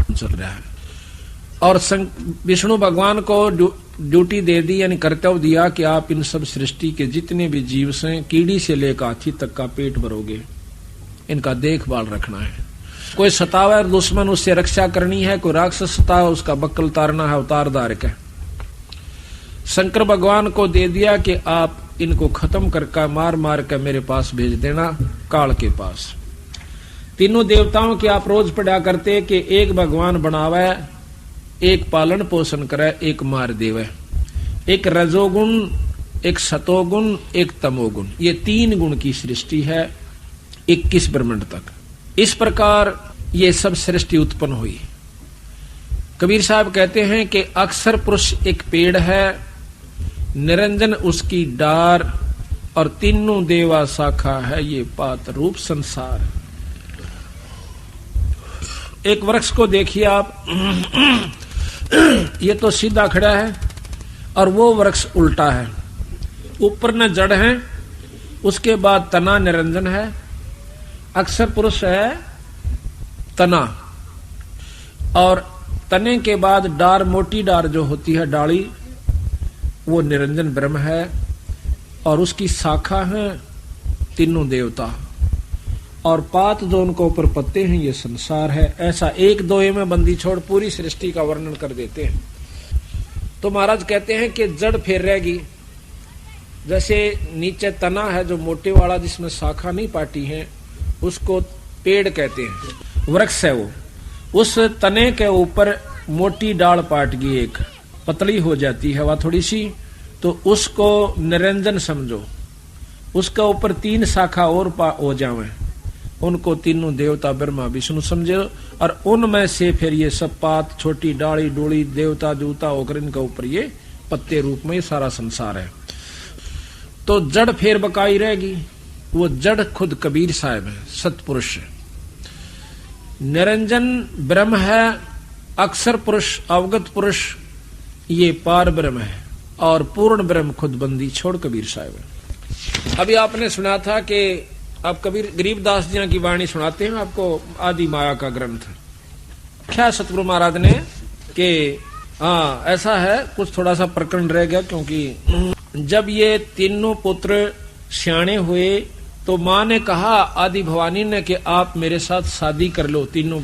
चल रहा है। और विष्णु भगवान को ड्यूटी दे दी, यानी कर्तव्य दिया कि आप इन सब सृष्टि के जितने भी जीव से कीड़ी से लेकर हाथी तक का पेट भरोगे, इनका देखभाल रखना है। कोई सतावा है दुश्मन, उससे रक्षा करनी है। कोई राक्षस सतावा, उसका बक्कल उतारना है, उतारदार का। शंकर भगवान को दे दिया कि आप इनको खत्म करके मार मार कर मेरे पास भेज देना, काल के पास। तीनों देवताओं की आप रोज पढ़ा करते कि एक भगवान बनावे, एक पालन पोषण करे, एक मार देवे। एक रजोगुण, एक सतोगुण, एक तमोगुण, ये 3 गुण की सृष्टि है 21 ब्रह्मांड तक। इस प्रकार ये सब सृष्टि उत्पन्न हुई। कबीर साहब कहते हैं कि अक्षर पुरुष एक पेड़ है, निरंजन उसकी डार, और तीनों देवा शाखा है ये पात रूप संसार। एक वृक्ष को देखिए आप, ये तो सीधा खड़ा है और वो वृक्ष उल्टा है। ऊपर न जड़ है, उसके बाद तना निरंजन है, अक्षर पुरुष है तना, और तने के बाद डार, मोटी डार जो होती है डाली, वो निरंजन ब्रह्म है, और उसकी शाखा है तीनों देवता, और पात जो उनको ऊपर पत्ते हैं ये संसार है। ऐसा एक दोहे में बंदी छोड़ पूरी सृष्टि का वर्णन कर देते हैं। तो महाराज कहते हैं कि जड़ फेर रहेगी, जैसे नीचे तना है जो मोटे वाला जिसमें शाखा नहीं पाटी है, उसको पेड़ कहते हैं, वृक्ष है वो। उस तने के ऊपर मोटी डाल पाट गई, एक पतली हो जाती है वह थोड़ी सी, तो उसको निरंजन समझो। उसके ऊपर 3 शाखा और हो जावे, उनको तीनों देवता ब्रह्मा विष्णु समझो, और उनमें से फिर ये सब पात, छोटी डाली डोली, देवता जूता होकर इनके ऊपर ये पत्ते रूप में सारा संसार है। तो जड़ फेर बकाई रहेगी, वो जड़ खुद कबीर साहब है, सतपुरुष है। निरंजन ब्रह्म है, अक्षर पुरुष, अवगत पुरुष ये पार ब्रह्म है, और पूर्ण ब्रह्म खुद बंदी छोड़ कबीर साहब है। अभी आपने सुना था कि आप कबीर गरीबदास जी की वाणी सुनाते हैं आपको, आदि माया का ग्रंथ। क्या सतगुरु महाराज ने कि हाँ ऐसा है, कुछ थोड़ा सा प्रकरण रह गया, क्योंकि जब ये तीनों पुत्र सियाणे हुए तो माँ ने कहा आदि भवानी ने कि आप मेरे साथ शादी कर लो, तीनों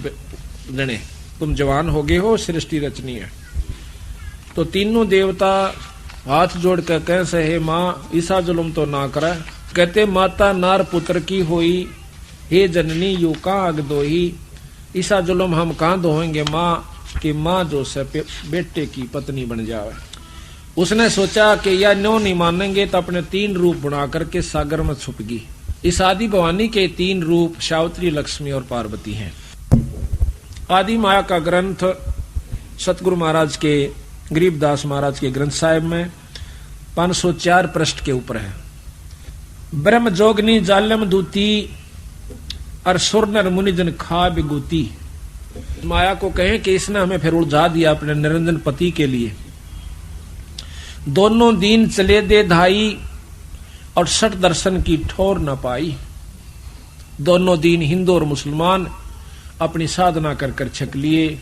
जने, तुम जवान हो गए हो, सृष्टि रचनी है। तो तीनों देवता हाथ जोड़ कर कह से, हे माँ ईसा जुलम तो ना करे। कहते माता नार पुत्र की होई, हे जननी यू कहाँ अग दोही। ईसा जुलम हम कहाँ दोहेंगे माँ, कि माँ जो से बेटे की पत्नी बन जावे। उसने सोचा कि या नो नहीं मानेंगे तो अपने 3 रूप बना करके सागर में छुप गई। इस आदि भवानी के 3 रूप सावित्री, लक्ष्मी और पार्वती हैं। आदि माया का ग्रंथ सतगुरु महाराज के, गरीबदास महाराज के ग्रंथ साहिब में 504 पृष्ठ के ऊपर है। ब्रह्म जोगनी जालम दूती, और सुर नर मुनिजन खा बिगूती। माया को कहें कि इसने हमें फिर उलझा दिया अपने निरंजन पति के लिए। दोनों दीन चले दे धाई, और 60 दर्शन की ठोर न पाई। दोनों दीन हिंदू और मुसलमान अपनी साधना कर कर छक लिए,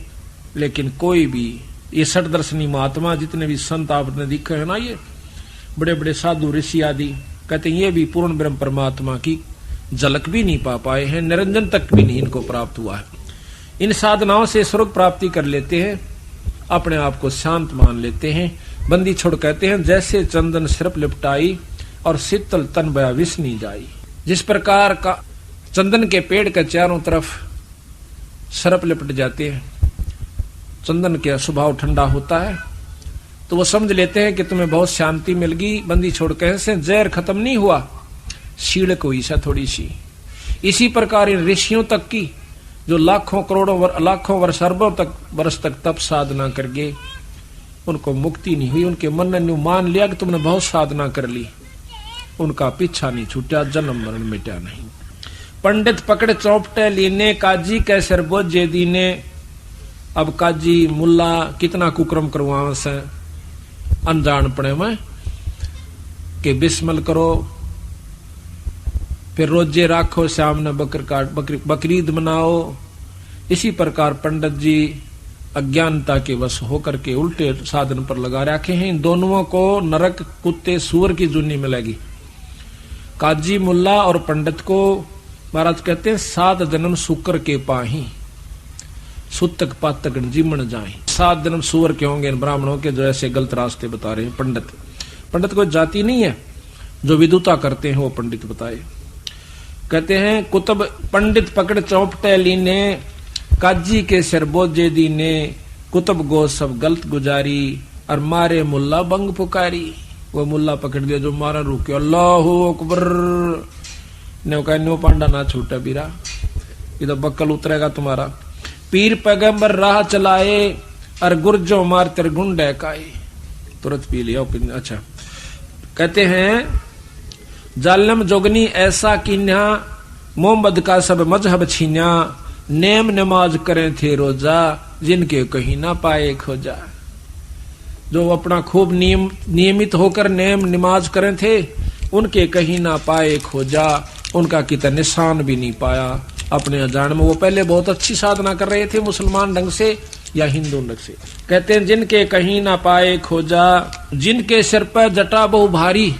लेकिन कोई भी ये 60 दर्शनी महात्मा जितने भी संत आपने दिखे है ना, ये बड़े बड़े साधु ऋषि आदि, कहते हैं ये भी पूर्ण ब्रह्म परमात्मा की झलक भी नहीं पा पाए हैं, निरंजन तक भी नहीं इनको प्राप्त हुआ है। इन साधनाओं से स्वर्ग प्राप्ति कर लेते हैं, अपने आप को शांत मान लेते हैं। बंदी छोड़ कहते हैं जैसे चंदन सिर्फ लिपटाई, और शीतल तन बया विष नहीं जाई। जिस प्रकार का चंदन के पेड़ के चारों तरफ सरप लिपट जाते हैं, चंदन का स्वभाव ठंडा होता है, तो वो समझ लेते हैं कि तुम्हें बहुत शांति मिल गई। बंदी छोड़ कहे से जहर खत्म नहीं हुआ, शीड़क हुई सा थोड़ी सी। इसी प्रकार इन ऋषियों तक की जो लाखों करोड़ों लाखों वर्ष अरबों तक वर्ष तक तप साधना कर गए, उनको मुक्ति नहीं हुई। उनके मन ने मान लिया कि तुमने बहुत साधना कर ली, उनका पीछा नहीं छूटा, जन्म मरण मिटा नहीं। पंडित पकड़ चौपटे लीने, काजी कै सिर बोझे दीने। अब काजी मुल्ला कितना कुकर्म करवावे से अनजान पड़े में, कि बिस्मिल करो, फिर रोजे राखो, शाम ने बकरीद मनाओ। इसी प्रकार पंडित जी अज्ञानता के वश होकर के उल्टे साधन पर लगा रखे हैं। इन दोनों को नरक कुत्ते सूअर की जुन्नी मिलेगी। काजी मुल्ला और पंडित को महाराज कहते हैं 7 जन्म शुक्र के पाही, सुतक पातक जीमन जाए। 7 जन्म सूअर के होंगे इन ब्राह्मणों के जो ऐसे गलत रास्ते बता रहे हैं। पंडित कोई जाति नहीं है, जो विदुता करते हैं वो पंडित बताए। कहते हैं कुतुब पंडित पकड़ चौपटे लीने, काजी के सिर बोझे दीने, कुतुब गो सब गलत गुजारी, और मारे मुल्ला बंग पुकारी। वो मुल्ला पकड़ दिया जो मारा रुके, अल्लाहु अकबर ने कहा न्यो पांडा ना छूटा बीरा, इधर बक्कल उतरेगा तुम्हारा। पीर पैगंबर राह चलाए, और गुर्जो मार तेरे गुंडे काए। तुरंत पी लिया। अच्छा कहते हैं जालम जोगनी ऐसा कीन्या, मोहम्मद का सब मजहब छीन्या, नेम नमाज करें थे रोजा, जिनके कहीं ना पाए खोजा। जो अपना खूब नियमित होकर नेम नमाज करें थे, उनके कहीं ना पाए खोजा, उनका कितना निशान भी नहीं पाया अपने अजान में। वो पहले बहुत अच्छी साधना कर रहे थे मुसलमान ढंग से या हिंदू ढंग से। कहते हैं जिनके कहीं ना पाए खोजा, जिनके सिर पर जटा बहु भारी,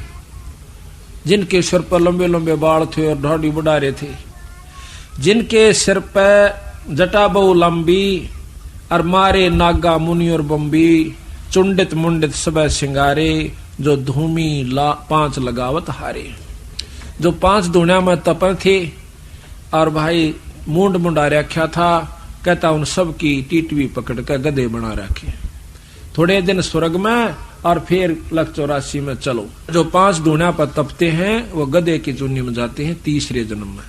जिनके सिर पर लंबे लंबे बाल थे और ढाडी बुढ़ारे थे, जिनके सिर पर जटा बहु लंबी, और मारे नागा मुनि और बम्बी, चुंडित मुंडित सब सिंगारे, जो धूमी 5 लगावत हारे। जो 5 दुनिया में तपन थे और भाई मुंड मुंडा रखा था, कहता उन सब की टीटवी पकड़ कर गधे बना रखे। थोड़े दिन स्वर्ग में और फिर 184 में चलो। जो 5 दुनिया पर तपते हैं वो गधे की चुन्नी में जाते हैं तीसरे जन्म में।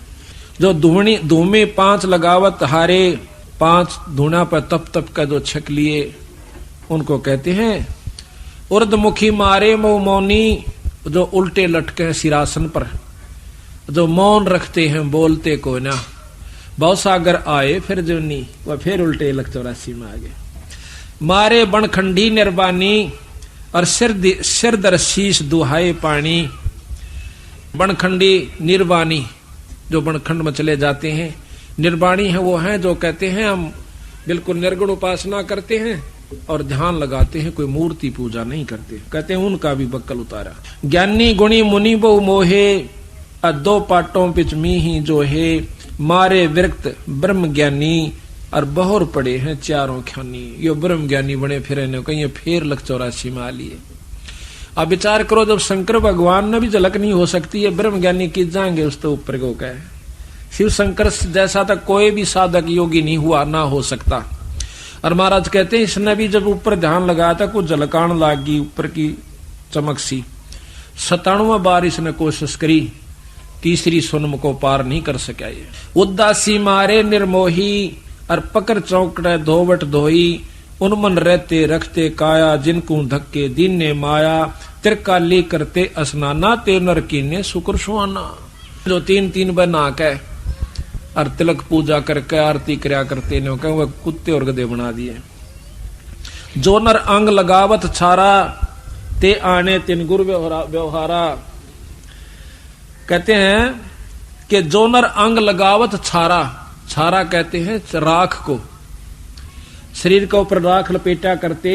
जो धूमे 5 लगावत हारे, 5 दुनिया पर तप का जो छक लिए, उनको कहते हैं उर्दमुखी मारे मो मौनी, जो उल्टे लटके हैं सिरासन पर, जो मौन रखते हैं बोलते को ना। भवसागर आए फिर जुनी, वह फिर उल्टे 184 में आ गए। मारे बनखंडी निर्वाणी, और सिर दर शीश दुहाए पानी। बनखंडी निर्वाणी, जो बनखंड में चले जाते हैं। निर्वाणी है वो है जो कहते हैं हम बिल्कुल निर्गुण उपासना करते हैं और ध्यान लगाते हैं, कोई मूर्ति पूजा नहीं करते। कहते हैं उनका भी बक्कल उतारा। ज्ञानी गुणी मुनि बहु मोहे, 2 पाटों पिच मी ही जो है, मारे विरक्त ब्रह्म ज्ञानी, और बहुर पड़े हैं 4 ख्यानी। यो ब्रह्म ज्ञानी बने फिरे ने कहीं फिर 184 में आ लिए। अब विचार करो, जब शंकर भगवान ने भी झलक नहीं हो सकती है, ब्रह्म ज्ञानी की जाएंगे उस तो ऊपर को कहे। शिव शंकर जैसा तक कोई भी साधक योगी नहीं हुआ, ना हो सकता। और महाराज कहते हैं इसने भी जब ऊपर ध्यान लगाया था कुछ झलकान लागी ऊपर की चमक सी। 97 बार इसने कोशिश करी, तीसरी सुनम को पार नहीं कर सका। ये उदासी मारे निर्मोही, और पकड़ चौकड़े धोवट धोई, उनमन रहते रखते काया, जिनको धक्के दिन ने माया, त्रिकाली करते स्नाना, ते नर कीने शुक्र सुहाना। जो 3 बना के और तिलक पूजा करके आरती करया करते ने वह कुत्ते और गधे बना दिए। जो नर अंग लगावत छारा, ते आने तिन गुरु व्यवहारा। कहते हैं कि जो नर अंग लगावत छारा, छारा कहते हैं राख को, शरीर के ऊपर राख लपेटा करते,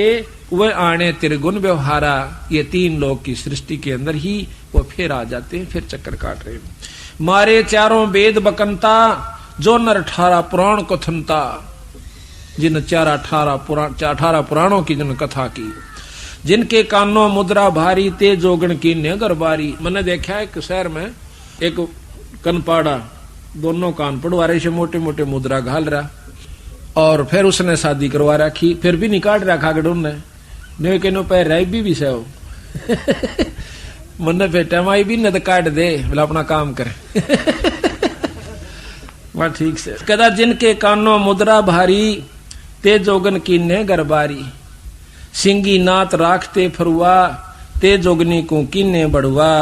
वह आने त्रिगुण व्यवहारा। ये 3 लोग की सृष्टि के अंदर ही वो फिर आ जाते हैं, फिर चक्कर काट रहे हैं। मारे 4 वेद बकंता, जो नर 18 पुराण कथनता, जिन 18 पुराणों की जिन कथा की, जिनके कानों मुद्रा भारी, ते जोगण की नेगरबारी। मैंने देखा एक शहर में एक कनपाड़ा, दोनों कान पड़वा रहे से मोटे मोटे मुद्रा घाल रहा, और फिर उसने शादी करवा रखी, फिर भी निकाल रखा गडून ने के नो पैर राई भी से हो मन बेटा माई भी न काट दे, बोला अपना काम करे वह ठीक से। कदा जिनके कानों मुद्रा भारी, ते जोगन की ने गरबारी, सिंगी नात राखते फरुआ, ते जोगनी को कीने बढ़ुआ,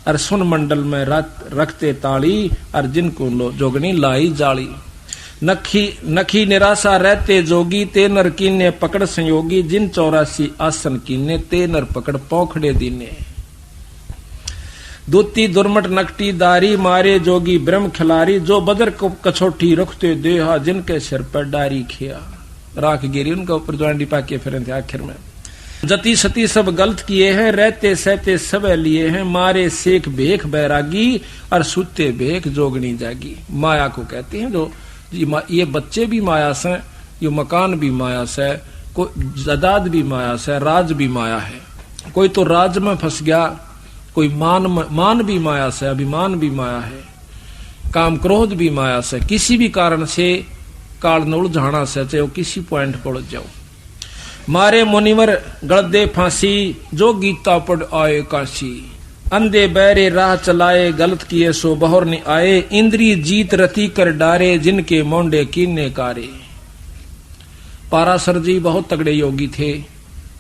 और सुन मंडल में रखते ताली, और जिनको जोगनी लाई जाली। नखी निराशा रहते जोगी, ते नर कीने पकड़ संयोगी, जिन 84 आसन कीने, ते नर पकड़ पौखड़े दीने। दूती दुर्मट नकटी दारी, मारे जोगी ब्रह्म खिलारी, जो बदर को कछोटी रखते देहा, जिनके सिर पर डारी खिया। राख गिरी उनका ऊपर ज्वांडी पाके फिर थे। आखिर में जति सती सब गलत किए हैं, रहते सहते सब लिए हैं, मारे सेख भेख बैरागी और सुते भेख जोगनी जागी। माया को कहते हैं जो ये बच्चे भी माया से, ये मकान भी माया से, कोई जायदाद भी माया से, राज भी माया है। कोई तो राज में फंस गया, कोई मान भी माया से, अभिमान भी माया है, काम क्रोध भी माया से। किसी भी कारण से काल न उलझाना से, चाहे वो किसी पॉइंट पर उलझ जाओ। मारे मुनिवर गलदे फांसी, जो गीता पढ़ आए काशी। अंधे बैरे राह चलाए, गलत किए सो बहर नहीं आए। इंद्री जीत रति कर डारे, जिनके मोंडे कीने कारे। पाराशर जी बहुत तगड़े योगी थे,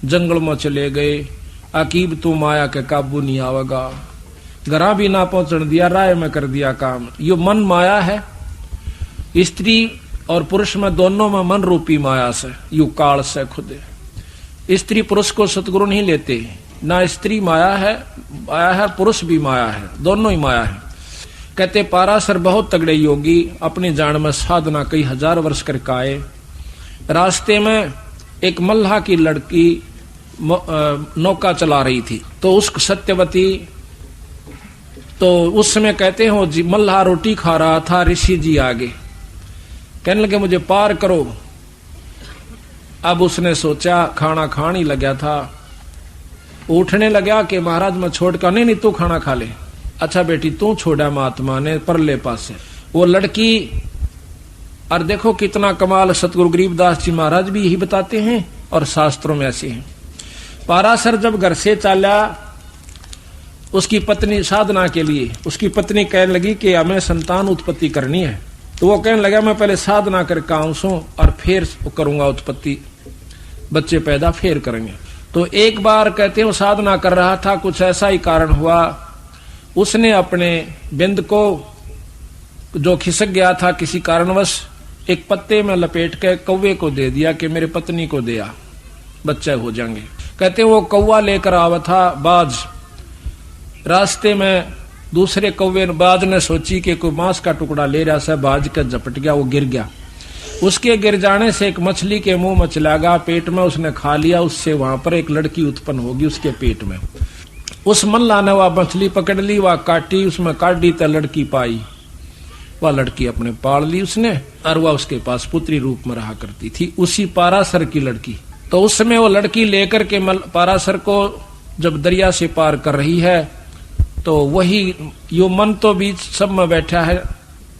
जंगल में चले गए। अकीब तू माया के काबू नहीं आवेगा, घरा भी ना पहुंचने दिया, राय में कर दिया काम। यो मन माया है। स्त्री और पुरुष में दोनों में मन रूपी माया से, यू काल से खुद। स्त्री पुरुष को सतगुरु नहीं लेते, ना स्त्री माया है पुरुष भी माया है, दोनों ही माया है। कहते पाराशर बहुत तगड़े योगी, अपनी जान में साधना कई हजार वर्ष करके आए। रास्ते में एक मल्लाह की लड़की नौका चला रही थी, तो उस सत्यवती, तो उस समय कहते हैं वो मल्लाह रोटी खा रहा था, ऋषि जी आगे कहने लगे मुझे पार करो। अब उसने सोचा, खाना खाने लगा था, उठने लगा कि महाराज मैं छोड़ कर, नहीं तू खाना खा ले। अच्छा बेटी तू छोड़ा, महात्मा ने परले पास से वो लड़की। और देखो कितना कमाल, सतगुरु गरीबदास जी महाराज भी यही बताते हैं और शास्त्रों में ऐसे हैं। पाराशर जब घर से चला, उसकी पत्नी साधना के लिए, उसकी पत्नी कहने लगी कि हमें संतान उत्पत्ति करनी है। तो वो कहने लगा मैं पहले साधना करके आऊं और फिर करूंगा उत्पत्ति, बच्चे पैदा फिर करेंगे। तो एक बार कहते हैं वो साधना कर रहा था, कुछ ऐसा ही कारण हुआ, उसने अपने बिंद को जो खिसक गया था किसी कारणवश, एक पत्ते में लपेट के कौवे को दे दिया कि मेरे पत्नी को दिया, बच्चे हो जाएंगे। कहते वो कौवा लेकर आवा था बाज। रास्ते में दूसरे कौवे बाज ने सोची कि कोई मांस का टुकड़ा ले रहा था, बाज का झपट गया, वो गिर गया। उसके गिर जाने से एक मछली के मुंह में चला गया, पेट में उसने खा लिया, उससे वहां पर एक लड़की उत्पन्न होगी उसके पेट में। उस मल्लाह ने वह मछली पकड़ ली, वह काटी, उसमें काट दी तो लड़की पाई। वह लड़की अपने पाल ली उसने, और वह उसके पास पुत्री रूप में रहा करती थी, उसी पाराशर की लड़की। तो उस समय वो लड़की लेकर के पाराशर को जब दरिया से पार कर रही है, तो वही यो मन तो बीच सब में बैठा है,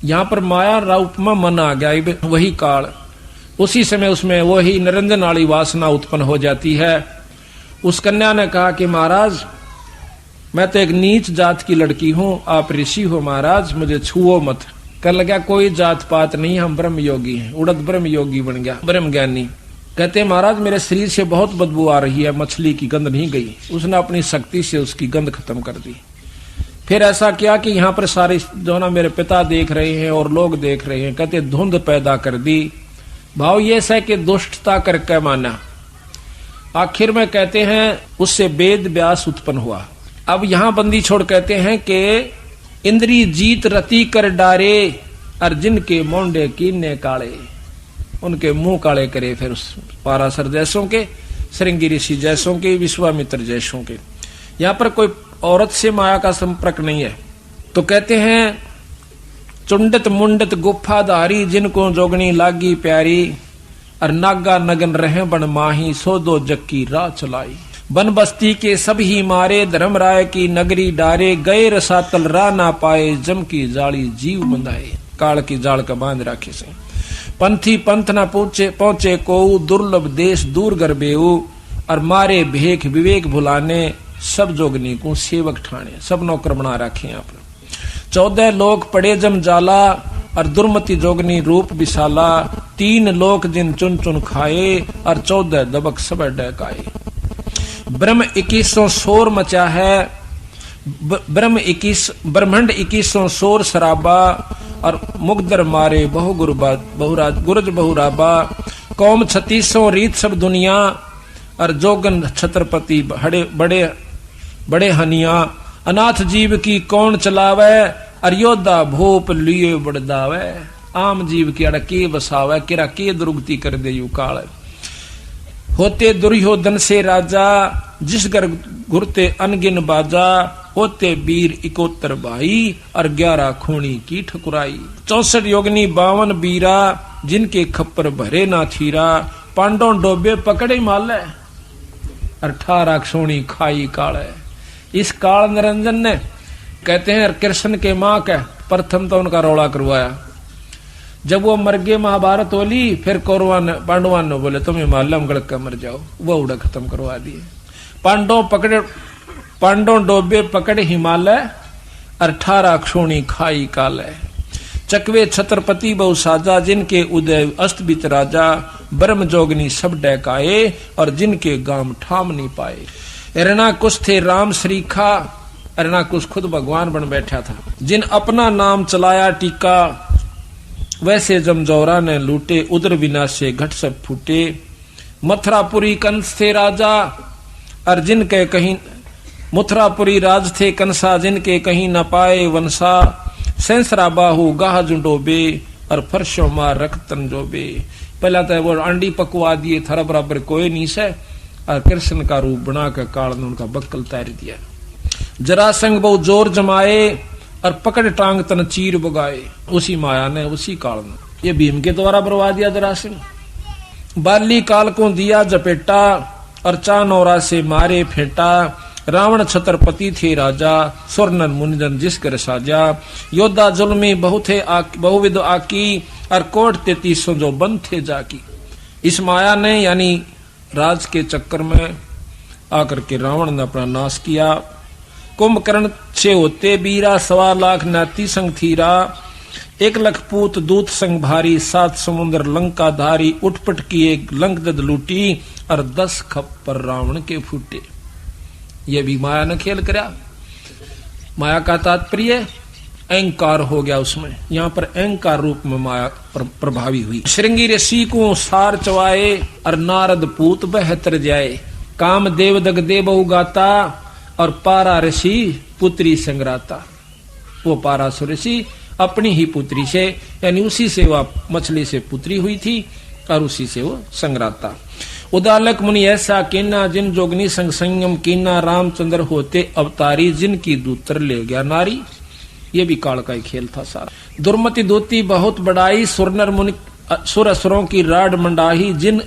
यहाँ पर माया रूप में मन आ गया, वही काल। उसी समय उसमें वही निरंजन वाली वासना उत्पन्न हो जाती है। उस कन्या ने कहा कि महाराज मैं तो एक नीच जात की लड़की हूँ, आप ऋषि हो महाराज, मुझे छुओ मत। कर लगा कोई जात पात नहीं, हम ब्रह्म योगी हैं। उड़द ब्रह्म योगी बन गया, ब्रह्म ज्ञानी। कहते महाराज मेरे शरीर से बहुत बदबू आ रही है, मछली की गंध नहीं गई। उसने अपनी शक्ति से उसकी गंध खत्म कर दी। फिर ऐसा किया कि यहाँ पर सारे जो ना मेरे पिता देख रहे हैं और लोग देख रहे हैं, कहते धुंध पैदा कर दी। भाव ये है कि दुष्टता करके माना। आखिर में कहते हैं उससे वेद व्यास उत्पन्न हुआ। अब यहाँ बंदी छोड़ कहते हैं कि इंद्री जीत रति कर डारे, अर्जुन के मोंडे कीने काले, उनके मुंह काले करे। फिर उस पाराशर जैसों के, श्रृंगी ऋषि जैसों के, विश्वामित्र जैसों के। यहाँ पर कोई औरत से माया का संपर्क नहीं है। तो कहते हैं चुंडत मुंडत गुफाधारी, जिनको जोगनी लागी प्यारी, और नागा नगन रहे बन माही, सो दो जग की राह चलाई। बन बस्ती के सब ही मारे, धर्मराय की नगरी डारे, गए रसातल राह ना पाए, जम की जाली जीव बंधाए। काल की जाल का बांध राखे से पंथी पंथ ना पहुंचे को, दुर्लभ देश दूर गरबेऊ, और मारे भेख विवेक भुलाने, सब जोगनी को सेवक ठाणे। सब नौकर बना रखे आप। 14 लोक पड़े जम जाला, और दुर्मति जोगनी रूप विशाला, 3 लोक जिन चुन चुन खाए, और 14 दबक सब डकाए। ब्रह्म 21 शोर मचा है, ब्रह्मंड 21 शोर शराबा, और मुगदर मारे बहु गुरज बहुराबा। कौम 36 रीत सब दुनिया, और जोगन छत्रपति बड़े हनिया। अनाथ जीव की कौन चलावे, और योद्धा भोप लिए बड़दावे। आम जीव की अड़के बसावे किरा के दुर्गति कर दे यू काल। होते दुर्योधन से राजा जिस घर घुरते अनगिन बाजा, होते वीर 71 भाई और 11 खूनी की ठकुराई। 64 योगनी 52 बीरा जिनके खप्पर भरे ना थीरा, पांडव डोबे पकड़े माले 18 सोनी खाई काल। इस काल निरंजन ने कहते हैं कृष्ण के मां का प्रथम तो उनका रौला करवाया। जब वो मर गए महाभारत होली, फिर कौरवान पांडवान ने बोले तुम्हें मालूम गड़क कर मर जाओ, वो उड़ा खत्म करवा दिए। पांडव डोबे पकड़े हिमालय 18 क्षोणी खाई काल। चकवे छत्रपति बहु साजा जिनके उदय अस्त बिच राजा, ब्रह्म जोगनी सब डैकाए और जिनके गाम ठाम नहीं पाए। हिरणाकुश थे राम श्रीखा, हिरणाकुश खुद भगवान बन बैठा था। जिन अपना नाम चलाया टीका, वैसे जमजौरा ने लूटे उदर विनाशे घट सब फूटे। मथुरापुरी कंस थे राजा और जिनके कहीं, मथुरापुरी राज थे कंसा जिनके कहीं न पाए वंशा। सेंसरा बाहु गाह जुंडोबे और फर्शो मार रखतन जोबे। पहला तो वो अंडी पकवा दिए, थारा बराबर कोई नहीं से, और कृष्ण का रूप बना कर काल ने उनका बक्कल तैर दिया। जरासंग बहु जोर जमाए और पकड़ टांग तन चीर बगाए। उसी माया ने उसी काल ने ये भीम के द्वारा बरवा दिया जरासंग। बाली काल को दिया जपेटा और चानौरा से मारे फेंटा। रावण छत्रपति थे राजा, स्वर्णन मुनिजन जिस कर साजा। योद्धा जुल्मी बहुविध आकी और कोट 33 जो बंद थे जाकी। इस माया ने यानी राज के चक्कर में आकर के रावण ने अपना नाश किया। कुंभकर्ण से होते बीरा 1.25 लाख नाती संग थीरा। 1 लाख पूत दूत संग भारी, 7 समुद्र लंका धारी। उठपट किए लंक दद लूटी और 10 खप्पर रावण के फूटे। ये भी माया ने खेल करा। माया का तात्पर्य अहंकार हो गया उसमें, यहाँ पर अहंकार रूप में माया प्रभावी हुई। श्रृंगी ऋषि को सार चवाए और नारद पूत बहतर जाए। काम देव दग देव गाता और पारा ऋषि पुत्री संग्राता। वो पारासुर ऋषि अपनी ही पुत्री से, यानी उसी से वह मछली से पुत्री हुई थी और उसी से वो संग्राता। उदालक मुनि ऐसा कीना जिन जोगनी संग संयम कीना। रामचंद्र होते अवतारी जिनकी दूतर ले गया नारी। ये भी काल का ही खेल था सारा। दुर्मति दूती बहुत बड़ाई, सुरनर मुनि सुर असुरों की राड मंडाही। जिन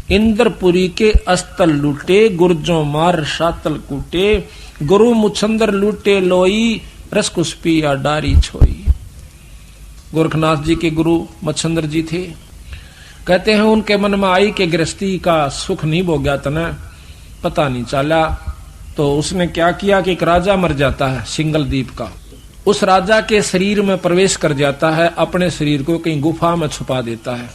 इंद्रपुरी के अस्तल लूटे, गुर्जों मार शातल कूटे। गुरु मुछंदर लूटे लोई, रसकुस्पी या डारी छोई। गोरखनाथ जी के गुरु मच्छंदर जी थे। कहते हैं उनके मन में आई कि गृहस्थी का सुख नहीं भोग्या तना, पता नहीं चला। तो उसने क्या किया कि एक राजा मर जाता है सिंगल द्वीप का, उस राजा के शरीर में प्रवेश कर जाता है, अपने शरीर को कहीं गुफा में छुपा देता है।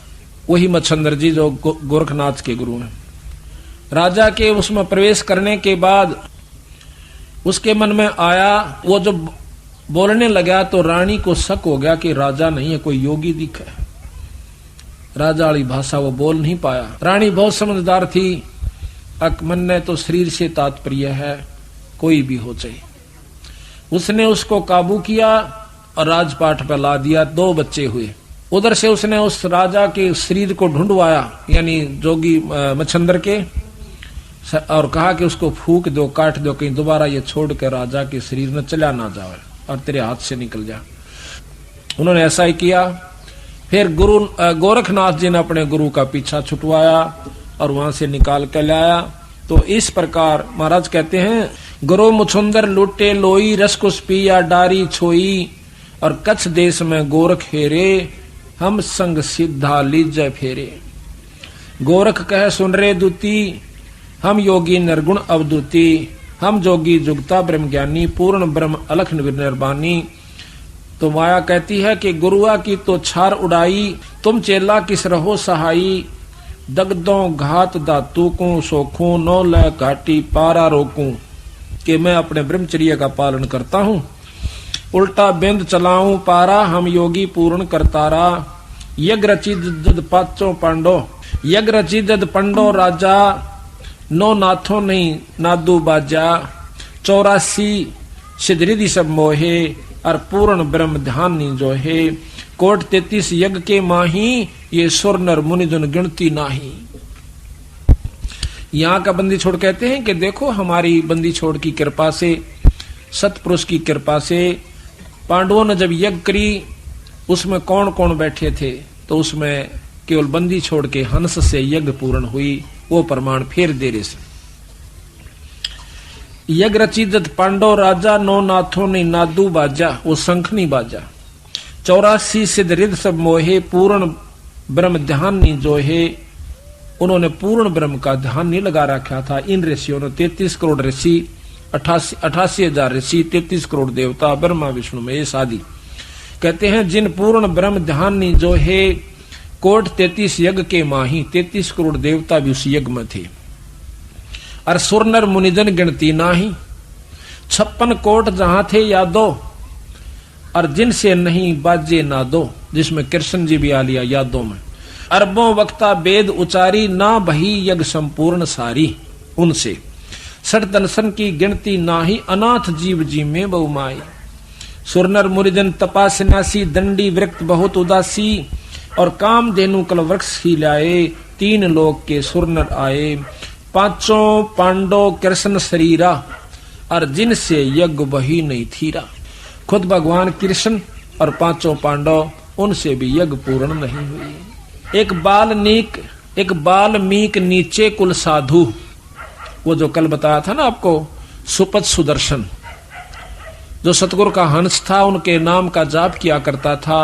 वही मच्छंदर जी जो गोरखनाथ के गुरु हैं। राजा के उसमें प्रवेश करने के बाद उसके मन में आया, वो जब बोलने लगा तो रानी को शक हो गया कि राजा नहीं है, कोई योगी दिखा है। राजा वाली भाषा वो बोल नहीं पाया। रानी बहुत समझदार थी, मन ने तो शरीर से तात्पर्य है, कोई भी हो जाए। उसने उसको काबू किया और राजपाट पर ला दिया। 2 बच्चे हुए। उधर से उसने उस राजा के शरीर को ढूंढवाया, यानी जोगी मच्छंदर के, और कहा कि उसको फूक दो, काट दो, कहीं दोबारा ये छोड़ के राजा के शरीर में चला ना जाए और तेरे हाथ से निकल जाए। उन्होंने ऐसा ही किया। फिर गुरु गोरखनाथ जी ने अपने गुरु का पीछा छुटवाया और वहां से निकाल कर लाया। तो इस प्रकार महाराज कहते हैं, गुरु मुछुंदर लूटे लोई, रसकुस पिया डारी छोई। और कच्छ देश में गोरख हेरे, हम संग सिद्धा लीजय फेरे। गोरख कह सुन रे दूती, हम योगी निर्गुण अवधूति। हम जोगी जुगता ब्रह्म ज्ञानी, पूर्ण ब्रह्म अलख निर्वाणी। तो माया कहती है कि गुरुआ की तो छार उड़ाई, तुम चेला किस रहो सहाई। दगदों घात दातू को सोखूं, नौ ल घाटी पारा रोकूं। कि मैं अपने ब्रह्मचर्य का पालन करता हूँ, उल्टा बिंद चलाऊं पारा। हम योगी पूर्ण करतारा। यज्ञ रची जद पाचों पांडो, यज्ञ रची जद पंडो राजा। नो नाथों नहीं नादू बाजा, 84 सिद्धरिधि सब मोहे। और पूर्ण ब्रह्म ध्यान नी जो है, कोट 33 यज्ञ के माही, ये सुर नर मुनिजन गिनती नाही। यहाँ का बंदी छोड़ कहते हैं कि देखो हमारी बंदी छोड़ की कृपा से, सतपुरुष की कृपा से पांडवों ने जब यज्ञ करी उसमें कौन कौन बैठे थे, तो उसमें केवल बंदी छोड़ के हंस से यज्ञ पूर्ण हुई। वो प्रमाण फिर दे रहे से यज्ञ रचित पांडव राजा, नौ नाथों ने नादू बाजा, वो शंखनी बाजा। 84 सिद्ध रिद सब मोहे, पूर्ण ब्रह्म ध्यान नहीं जो है। उन्होंने पूर्ण ब्रह्म का ध्यान नहीं लगा रखा था। इन ऋषियों ने 33 करोड़ ऋषि, 88,000 ऋषि, 33 करोड़ देवता, ब्रह्मा विष्णु महेश आदि। कहते हैं जिन पूर्ण ब्रह्म ध्यान नहीं जो है, कोट 33 यज्ञ के माही, 33 करोड़ देवता भी उस यज्ञ में थे। और सुर नर मुनिजन गिनती नाही, 56 कोट जहां थे यादो, और जिनसे नहीं बाजे नादो, जिसमें कृष्ण जी भी आ लिया यादों में। अरबों वक्ता वेद उचारी, ना बही यज्ञ संपूर्ण सारी, उनसे सठ दर्शन की गिनती नाही, अनाथ जीव जी में बहुमाई। सुरनर मुनिजन तपा सन्यासी, दंडी वृक्त बहुत उदासी, और काम धेनु कल वृक्ष ही लाए, 3 लोक के सुरनर आए। 5 पांडव कृष्ण शरीरा, और जिनसे यज्ञ वही नहीं थीरा। खुद भगवान कृष्ण और 5 पांडव, उनसे भी यज्ञ पूर्ण नहीं हुई। एक बाल्मीक नीचे कुल साधु, वो जो कल बताया था ना आपको, सुपथ सुदर्शन, जो सतगुरु का हंस था, उनके नाम का जाप किया करता था,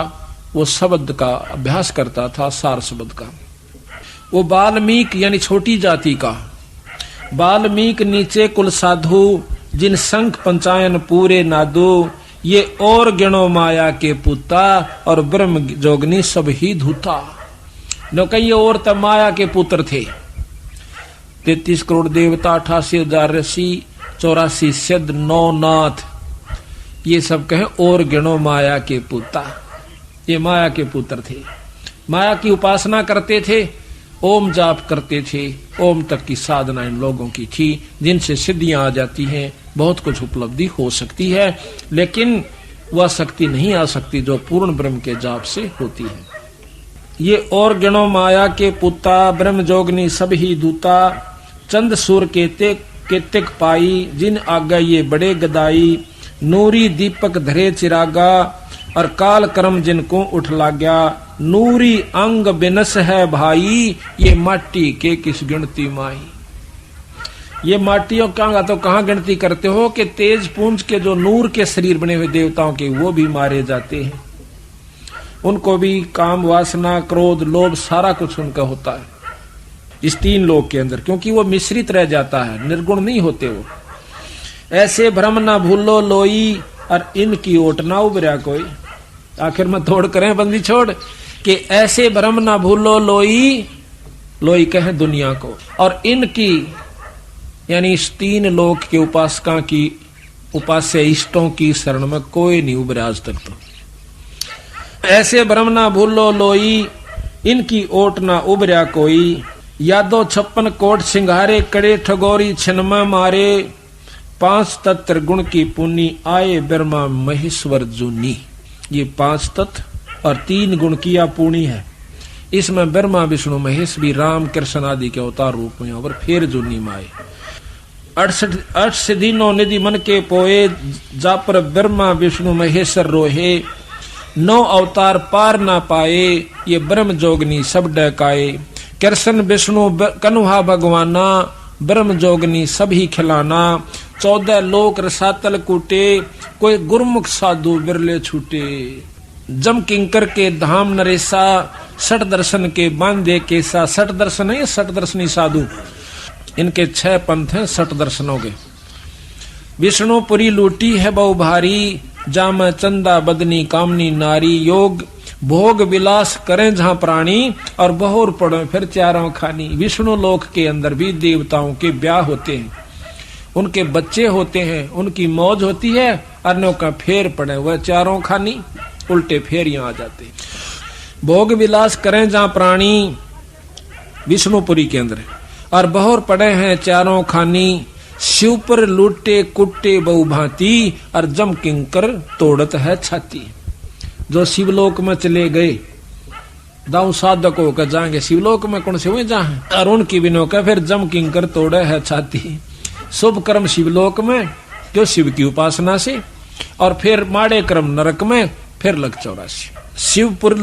वो शब्द का अभ्यास करता था, सार शब्द का। वो बाल्मीक यानी छोटी जाति का। बाल्मीक नीचे कुल साधु, जिन संख पंचायन पूरे नादू, ये और गिणो माया के पुता, और ब्रह्म जोगनी सब ही धूता। न कहीं और तब माया के पुत्र थे। 33 करोड़ देवता, 88,000 ऋषि, 84 सिद्ध, 9 नाथ, ये सब कहें और गिणो माया के पुता। ये माया के पुत्र थे, माया की उपासना करते थे, ओम जाप करते थे। ओम तक की साधना इन लोगों की थी, जिनसे सिद्धियां आ जाती हैं, बहुत कुछ उपलब्धि हो सकती है, लेकिन वह शक्ति नहीं आ सकती जो पूर्ण ब्रह्म के जाप से होती है। ये और गिणो माया के पुता, ब्रह्म जोगनी सब ही दूता, चंद सूर केतिक पाई, जिन आगा ये बड़े गदाई, नूरी दीपक धरे चिरागा, और काल कर्म जिनको उठ लाग्या, नूरी अंग बिनस है भाई, ये माटी के किस गिनती माई। ये माटियों का तो कहाँ गिनती करते हो कि तेज पुंज के जो नूर के शरीर बने हुए देवताओं के, वो भी मारे जाते हैं। उनको भी काम वासना क्रोध लोभ सारा कुछ उनका होता है इस 3 लोक के अंदर, क्योंकि वो मिश्रित रह जाता है, निर्गुण नहीं होते वो। ऐसे भ्रम ना भूलो लोई, और इनकी ओट ना उबरा कोई। आखिर में तोड़ करें बंदी छोड़ कि ऐसे भ्रम ना भूलो लोई, लोई कहें दुनिया को, और इनकी यानी इस 3 लोक के उपासका की, उपास्य इष्टों की शरण में कोई नहीं उबरा आज तक। तो ऐसे भ्रम ना भूलो लोई, इनकी ओट ना उबरा कोई। यादो 56 कोट सिंघारे, कड़े ठगोरी छिन्म मारे, 5 तत्व गुण की पुनी, आए ब्रह्मा महेश्वर जूनी। ये 5 तत्व और 3 गुण किया पूर्णी है। इसमें ब्रह्मा विष्णु महेश भी राम कृष्ण आदि के अवतार रूप में और फिर जूनी माए। 68 सिद्धिनो निधि मन के पोए, जा पर ब्रह्मा विष्णु महेश्वर रोहे, 9 अवतार पार ना पाए, ये ब्रह्म जोगनी सब डकाए। कृष्ण विष्णु कन्हा भगवाना, ब्रह्म जोगनी सभी खिलाना, 14 लोक रसातल कूटे, कोई गुरमुख साधु बिरले छूटे। जम किंकर के धाम नरेसा, 60 दर्शन के बांधे केसा। 60 दर्शन है, 60 दर्शनी साधु, इनके 6 पंथ हैं 60 दर्शनों के। विष्णुपुरी लूटी है बहु भारी, जाम चंदा बदनी कामनी नारी। योग भोग विलास करें जहां प्राणी, और बहुर पड़े फिर चारों खानी। विष्णु लोक के अंदर भी देवताओं के ब्याह होते हैं, उनके बच्चे होते हैं, उनकी मौज होती है, अन्यों का फेर पड़े हुए चारों खानी, उल्टे फेर यहां आ जाते हैं। भोग विलास करें जहां प्राणी, विष्णुपुरी के अंदर, और बहुर पड़े हैं चारों खानी। शिव पर लूटे कुट्टे बहु भांति, और जम किंकर तोड़त है छाती। जो शिवलोक में चले गए दाऊ साधक होकर जाएंगे शिवलोक में, कौन से हुए जहां अरुण की बिनो का फिर जम किंकर तोड़े है छाती। शुभ कर्म शिवलोक में जो शिव की उपासना से, और फिर माड़े कर्म नरक में, फिर लग 84। शिवपुर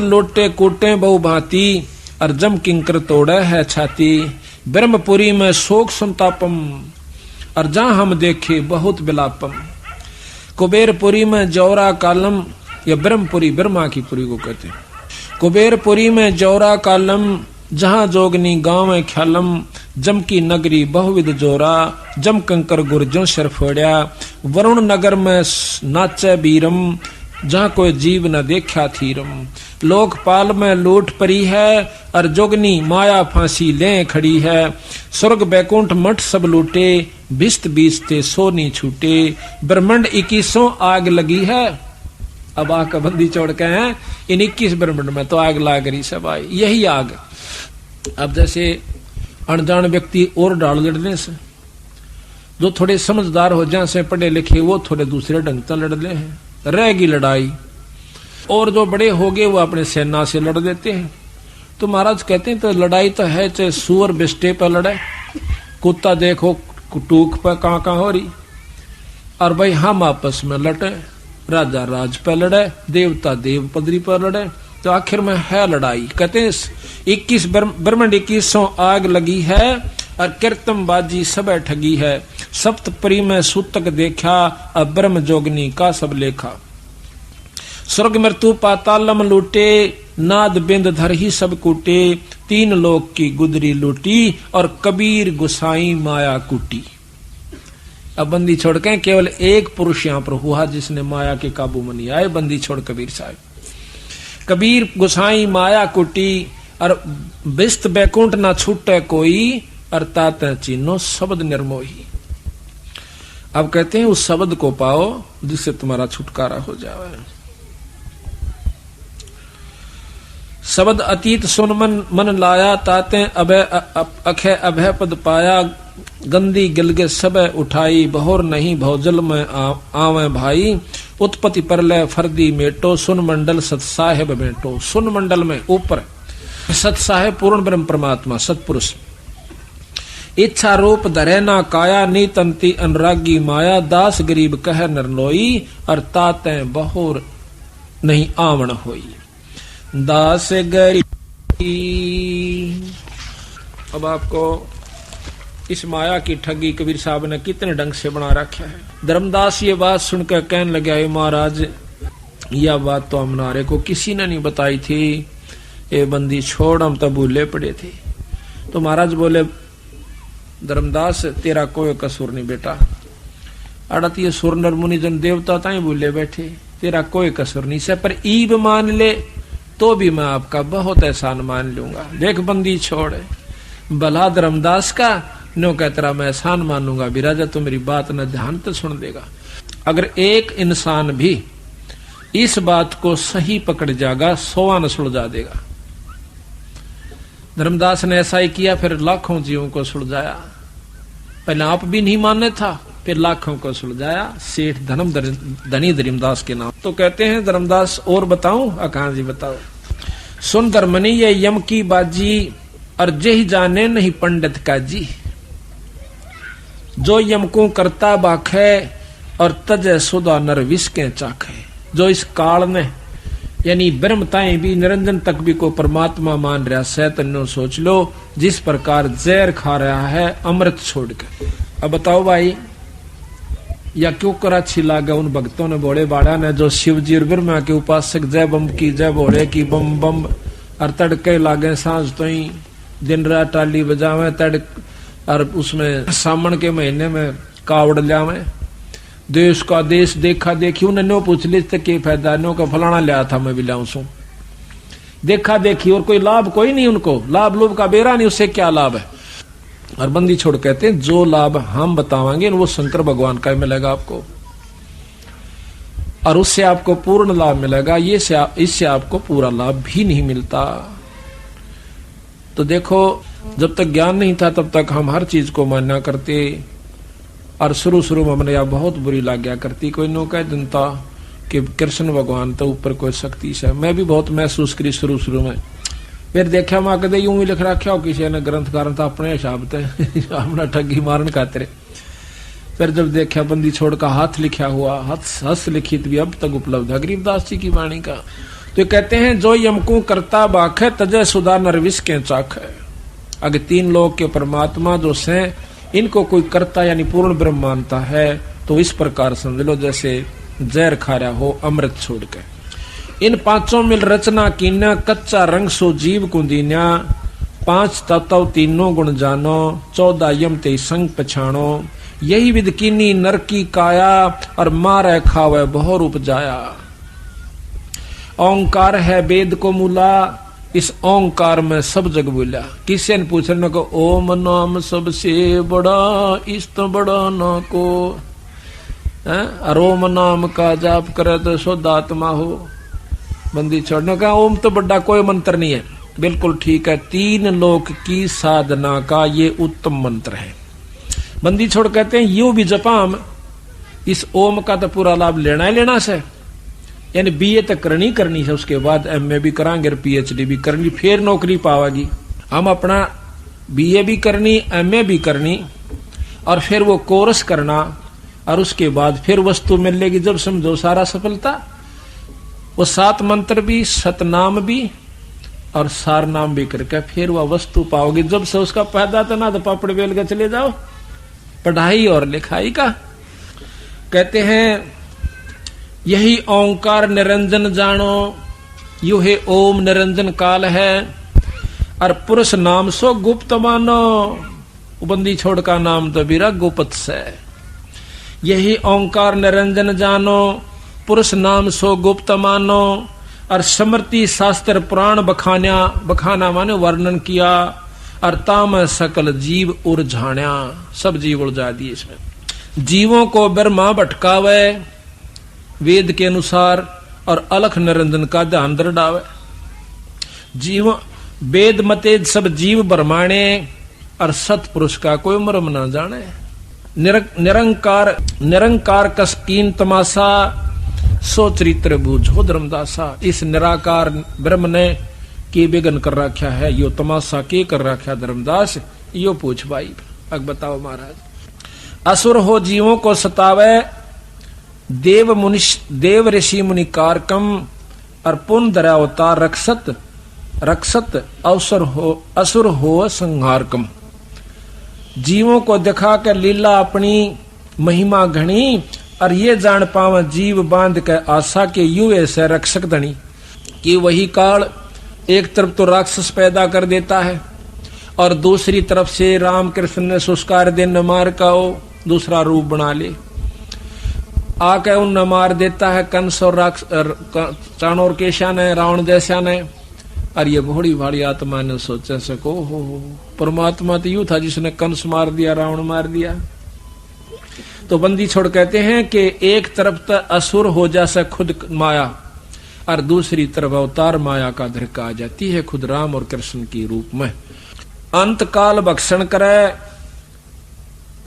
लोटे कूटे बहु भांति, और जम किंकर तोड़े है छाती। ब्रह्मपुरी में शोक संतापम, और जहां हम देखे बहुत विलापम। कुबेरपुरी में जौरा कालम, या ब्रह्मपुरी ब्रह्मा की पुरी को कहते हैं। कुबेरपुरी में जौरा कालम, जहां जोगनी गांव है ख्यालम। जम की नगरी बहुविध जोरा, जम कंकर गुर्जों सिर फोड़िया। वरुण नगर में नाचे बीरम, जहां कोई जीव न देखा थीरम। लोकपाल में लूट परी है, और जोगनी माया फांसी ले खड़ी है। स्वर्ग बैकुंठ मठ सब लूटे, बिस्त बीसते सोनी छूटे। ब्रह्मंड 21 आग लगी है। अब आग का बंदी छोड़ के हैं इन 21 ब्रह्मंड में तो आग लाग रही सब आई, यही आग। अब जैसे अनजान व्यक्ति और डाल लड़ने से, जो थोड़े समझदार हो जाए से पढ़े लिखे, वो थोड़े दूसरे ढंग से लड़ ले हैं, रहेगी लड़ाई। और जो बड़े हो गए वो अपने सेना से लड़ देते हैं। तो महाराज कहते हैं तो लड़ाई तो है, चाहे सुअर बिस्टे पर लड़े, कुत्ता देखो टूक पर कहाँ हो रही, और भाई हम आपस में लड़े, राजा राज पर लड़े, देवता देव पदरी पर लड़े, तो आखिर में है लड़ाई। कहते हैं 21 ब्रह्मंड 21 आग लगी है, और कीर्तम बाजी सब ठगी है। सप्तपरी में सूतक देखा, अब ब्रह्म जोगनी का सब लेखा। स्वर्ग मृत्यु पातालम लूटे, नाद बिंद धर ही सब कूटे। 3 लोक की गुदरी लूटी, और कबीर गुसाई माया कूटी। अब बंदी छोड़ के केवल एक पुरुष यहाँ पर हुआ जिसने माया के काबू में नहीं आए, बंदी छोड़ कबीर साहब। कबीर गुसाई माया कुटी, और बिस्त बैकुंठ ना छूटे कोई, अर्थात चीनो शब्द निर्मोही। अब कहते हैं उस शब्द को पाओ जिससे तुम्हारा छुटकारा हो जाए। शब्द अतीत सुन मन लाया, ताते अभय अभय पद पाया। गंदी गिलगे सब उठाई, बहोर नहीं भौजल में आवे भाई। उत्पत्ति परलय फर्दी मेटो, सुन मंडल सत साहेब मेटो। सुन मंडल में ऊपर सत साहेब पूर्ण ब्रह्म परमात्मा सतपुरुष। इच्छा रूप धरे ना काया, नीतंती अनुरागी माया। दास गरीब कह नरनोई, और ताते बहोर नहीं आवन होई। दास गरीब। अब आपको इस माया की ठगी कबीर साहब ने कितने ढंग से बना रखा है। धर्मदास ये बात सुनकर कहने लगे, महाराज यह बात तो हमारे को किसी ने नहीं बताई थी, ये बंदी छोड़, हम तो भूले पड़े थे। तो महाराज बोले, धर्मदास तेरा कोई कसूर नहीं बेटा, अड़त ये सुर नर मुनि जन देवता ताई भूले बैठे, तेरा कोई कसूर नहीं से, पर ईब मान ले तो भी मैं आपका बहुत एहसान मान लूंगा। देख बंदी छोड़, भला धर्मदास का नो कह तेरा मैं एहसान मानूंगा। बिराजा तो मेरी बात न ध्यान तो सुन देगा। अगर एक इंसान भी इस बात को सही पकड़ जाएगा, 100 न सुलझा देगा। धर्मदास ने ऐसा ही किया, फिर लाखों जीवों को सुलझाया। पहले आप भी नहीं मानने था, फिर लाखों को सुलझाया। सेठ धनी धर्मदास के नाम। तो कहते हैं धर्मदास और बताऊं? कहां जी बताओ। सुन धर्मनी ये यम की बाजी, और जेहि जाने नहीं पंडित का जी। जो यम को करता बाखे, और तजय सुधा नर विष के चाखे। जो इस काल में यानी ब्रह्मताएं भी निरंजन तक भी को परमात्मा मान रहा है, तन्नो सोच लो जिस प्रकार जहर खा रहा है अमृत छोड़कर। अब बताओ भाई, या क्यों कर अच्छी लागे उन भक्तों ने, भोले बाड़ा ने, जो शिव जी और ब्रह्मा के उपासक, जय बम की जय भोले की बम बम। और तड़के लागे सांझ तो ही दिन रात टाली बजावे तड़, और उसमें सावन के महीने में कावड़ लियावे। देश का देश देखा देखी, उन्हें नो पूछ ली तक के फायदा, नो का फलाना लिया था मैं भी लाऊं सू। देखा देखी और कोई लाभ कोई नहीं उनको, लाभ लोभ का बेरा नहीं, उससे क्या लाभ है। और बंदी छोड़ कहते हैं जो लाभ हम बतावांगे वो शंकर भगवान का मिलेगा आपको, और उससे आपको पूर्ण लाभ मिलेगा। ये इससे आपको पूरा लाभ भी नहीं मिलता। तो देखो, जब तक ज्ञान नहीं था तब तक हम हर चीज को मान्या करते, और शुरू शुरू में हमने यह बहुत बुरी लग गया करती। कोई नो कह जनता कि कृष्ण भगवान तो ऊपर कोई शक्ति से। मैं भी बहुत महसूस करी शुरू में, फिर देखा माँ कदे यूं ही लिख रखा हो किसी ने ग्रंथकार था अपने हिसाब से अपना ठगी मारन खातिर। फिर जब देखा बंदी छोड़ का हाथ लिखा हुआ, हस्त लिखित भी अब तक उपलब्ध है गरीबदास जी की वाणी का। तो कहते हैं जो यमकू करता बाख है तजय सुधा नरविश के चाख है। अगर तीन लोग के परमात्मा जो से इनको कोई करता यानी पूर्ण ब्रह्म मानता है तो इस प्रकार समझ लो जैसे जहर खा रहा हो अमृत छोड़ के। इन पांचों मिल रचना कीन्या कच्चा रंग सो जीव कुंदीन्या। पांच तत्व तीनों गुण जानो 14 यम ते संग पछाणो। यही विद कीनी नर की काया और मारे खावे बहु रूप जाया। ओंकार है वेद को मूला इस ओंकार में सब जग बोला। किसी ने पूछने को ओम नाम सबसे बड़ा इस्त बड़ा न को रोम नाम का जाप करे तो शुद्ध आत्मा हो। बंदी छोड़ने का ओम तो बड़ा कोई मंत्र नहीं है, बिल्कुल ठीक है। 3 लोक की साधना का ये उत्तम मंत्र है। बंदी छोड़ कहते हैं यू भी जपाम इस ओम का तो पूरा लाभ लेना ही लेना से, यानी बीए तक करनी है, उसके बाद एमए भी करांगे पीएचडी भी करनी, फिर नौकरी पावागी। हम अपना बीए भी करनी एमए भी करनी और फिर वो कोर्स करना और उसके बाद फिर वस्तु मिलेगी। जब समझो सारा सफलता, वो 7 मंत्र भी सतनाम भी और सार नाम भी करके फिर वह वस्तु पाओगे। जब से उसका पैदा था ना तो पापड़ बेल के चले जाओ पढ़ाई और लिखाई का। कहते हैं यही ओंकार निरंजन जानो यू है ओम निरंजन काल है और पुरुष नाम सो गुप्त मानो। बंदी छोड़ का नाम तो बीरा गुप्त से। यही ओंकार निरंजन जानो पुरुष नाम सो गुप्त मानो। और स्मृति शास्त्र पुराण बखाना माने वर्णन किया और ताम सकल जीव उलझाण्या। सब जीव उलझा दिए इसमें। जीवों को ब्रह्मा भटकावे वेद के अनुसार और अलख निरंजन का ध्यान दृढ़ावे। जीव वेद मते सब जीव ब्रह्माणे और सतपुरुष का कोई मर्म न जाने। निरंकार कसकीन तमाशा सो चरित्र बूझो धर्मदासा। इस निराकार ब्रह्म ने की विघन कर रखा है, यो तमाशा के कर रखा धर्मदास, यो पूछ भाई। अब बताओ महाराज। असुर हो जीवों को सतावे देव ऋषि मुनि कारकम और पुन धरा अवतार रक्षत असुर हो संहारकम। जीवों को दिखा कर लीला अपनी महिमा घनी और ये जान पावा जीव बांध के आशा के यू ऐसे रक्षक धनी। कि वही काल एक तरफ तो राक्षस पैदा कर देता है और दूसरी तरफ से राम कृष्ण ने सुस्कार दिन मार का दूसरा रूप बना ले आके उन मार देता है कंस और चाणोर केशा ने रावण जैसा ने। और ये बड़ी भारी आत्मा ने सोचा सको हो परमात्मा तो यूं था जिसने कंस मार दिया रावण मार दिया। तो बंदी छोड़ कहते हैं कि एक तरफ तो असुर हो जैसा खुद माया और दूसरी तरफ अवतार माया का धरका आ जाती है खुद राम और कृष्ण के रूप में। अंत काल भक्षण करे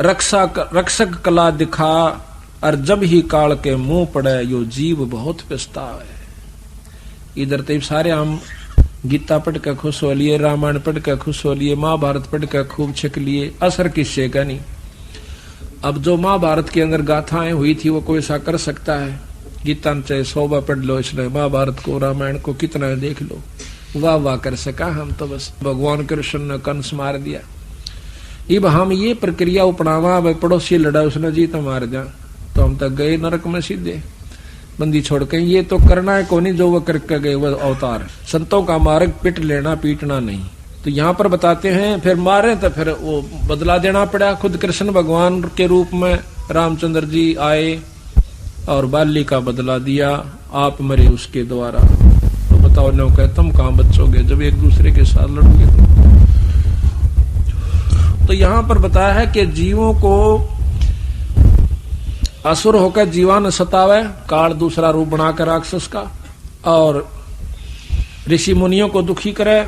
रक्षक कला दिखा और जब ही काल के मुंह पड़े यो जीव बहुत पछतावे। इधर तो सारे हम गीता पढ़ कर खुश हो लिए, रामायण पढ़ कर खुश हो लिए, महाभारत पढ़ कर खूब छिक लिए, असर किससे का नहीं। अब जो महाभारत के अंदर गाथाएं हुई थी वो कोई ऐसा कर सकता है। गीता में चाहे 100 बार पढ़ लो, इसलिए महाभारत को रामायण को कितना देख लो, वाह वाह कर सका हम तो बस भगवान कृष्ण ने कंस मार दिया। अब हम ये प्रक्रिया अपनावा, पड़ोसी लड़ा उसने जीत मार जा तो हम तक गए नरक में सीधे। बंदी छोड़ के ये तो करना है कोनी जो वो करके गए वो अवतार। संतों का मार्ग पिट लेना पीटना नहीं। तो यहाँ पर बताते हैं फिर मारे तो फिर वो बदला देना पड़ा। खुद कृष्ण भगवान के रूप में रामचंद्र जी आए और बाली का बदला दिया, आप मरे उसके द्वारा। तो बताओ नो कह तुम कहां बचोगे जब एक दूसरे के साथ लड़ोगे। तो यहाँ पर बताया है कि जीवों को असुर होकर जीवान सतावे काल दूसरा रूप बनाकर राक्षस का और ऋषि मुनियों को दुखी करे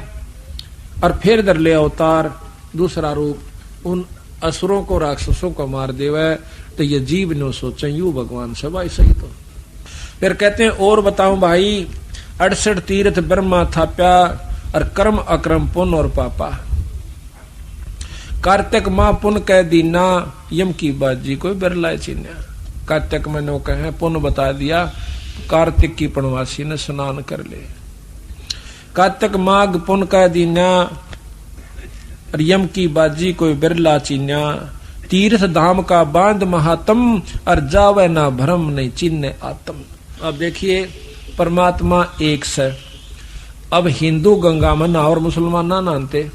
और फिर दर ले अवतार दूसरा रूप उन असुरों को राक्षसों को मार देवे। तो ये जीव ने सोचे यू भगवान सब ऐसा ही फिर कहते हैं और बताऊं भाई, 68 तीर्थ ब्रह्मा थाप्या और कर्म अक्रम पुण्य और पापा। कार्तिक माँ पुण्य कह दीना, यम की बाजी कोई बिरला चिन्ह। कार्तिक में नो कहे पुण्य बता दिया, कार्तिक की पुण्यवासी ने स्नान कर ले। कार्तिक माघ पुण्य कह दीना, और यम की बाजी कोई बिरला चिन्ह। तीर्थ धाम का बांध महात्म, और जावे ना भ्रम नहीं चिन्ह आत्म। अब देखिए परमात्मा एक से। अब हिंदू गंगा में नहा और मुसलमान ना नहाते।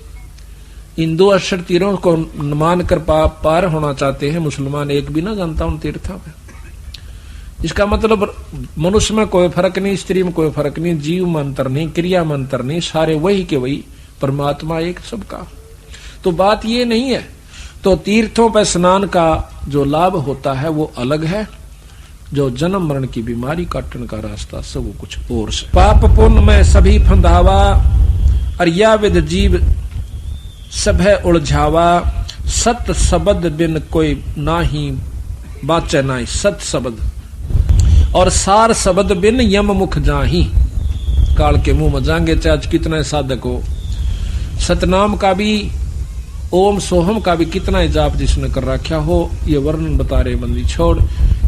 हिंदू 68 तीरों को मानकर पार होना चाहते हैं, मुसलमान एक भी ना जानता उन तीर्थों में। इसका मतलब मनुष्य में कोई फर्क नहीं, स्त्री में कोई फर्क नहीं, जीव में अंतर नहीं, क्रिया में अंतर नहीं, सारे वही के वही, परमात्मा एक सबका। तो बात ये नहीं है। तो तीर्थों पर स्नान का जो लाभ होता है वो अलग है, जो जन्म मरण की बीमारी काटने का रास्ता सब वो कुछ और से। पाप पुण्य में सभी फंदावा, और या विद जीव सब है उलझावा। सत शब्द बिन कोई नाही बाचे नाई, सत शब्द और सार शब्द बिन यम मुख जाही। काल के मुंह में जाएंगे चाहे कितना साधक हो। सतनाम का भी, ओम सोहम का भी कितना ही जाप जिसने कर रखा हो, ये वर्णन बता रहे बंदी छोड़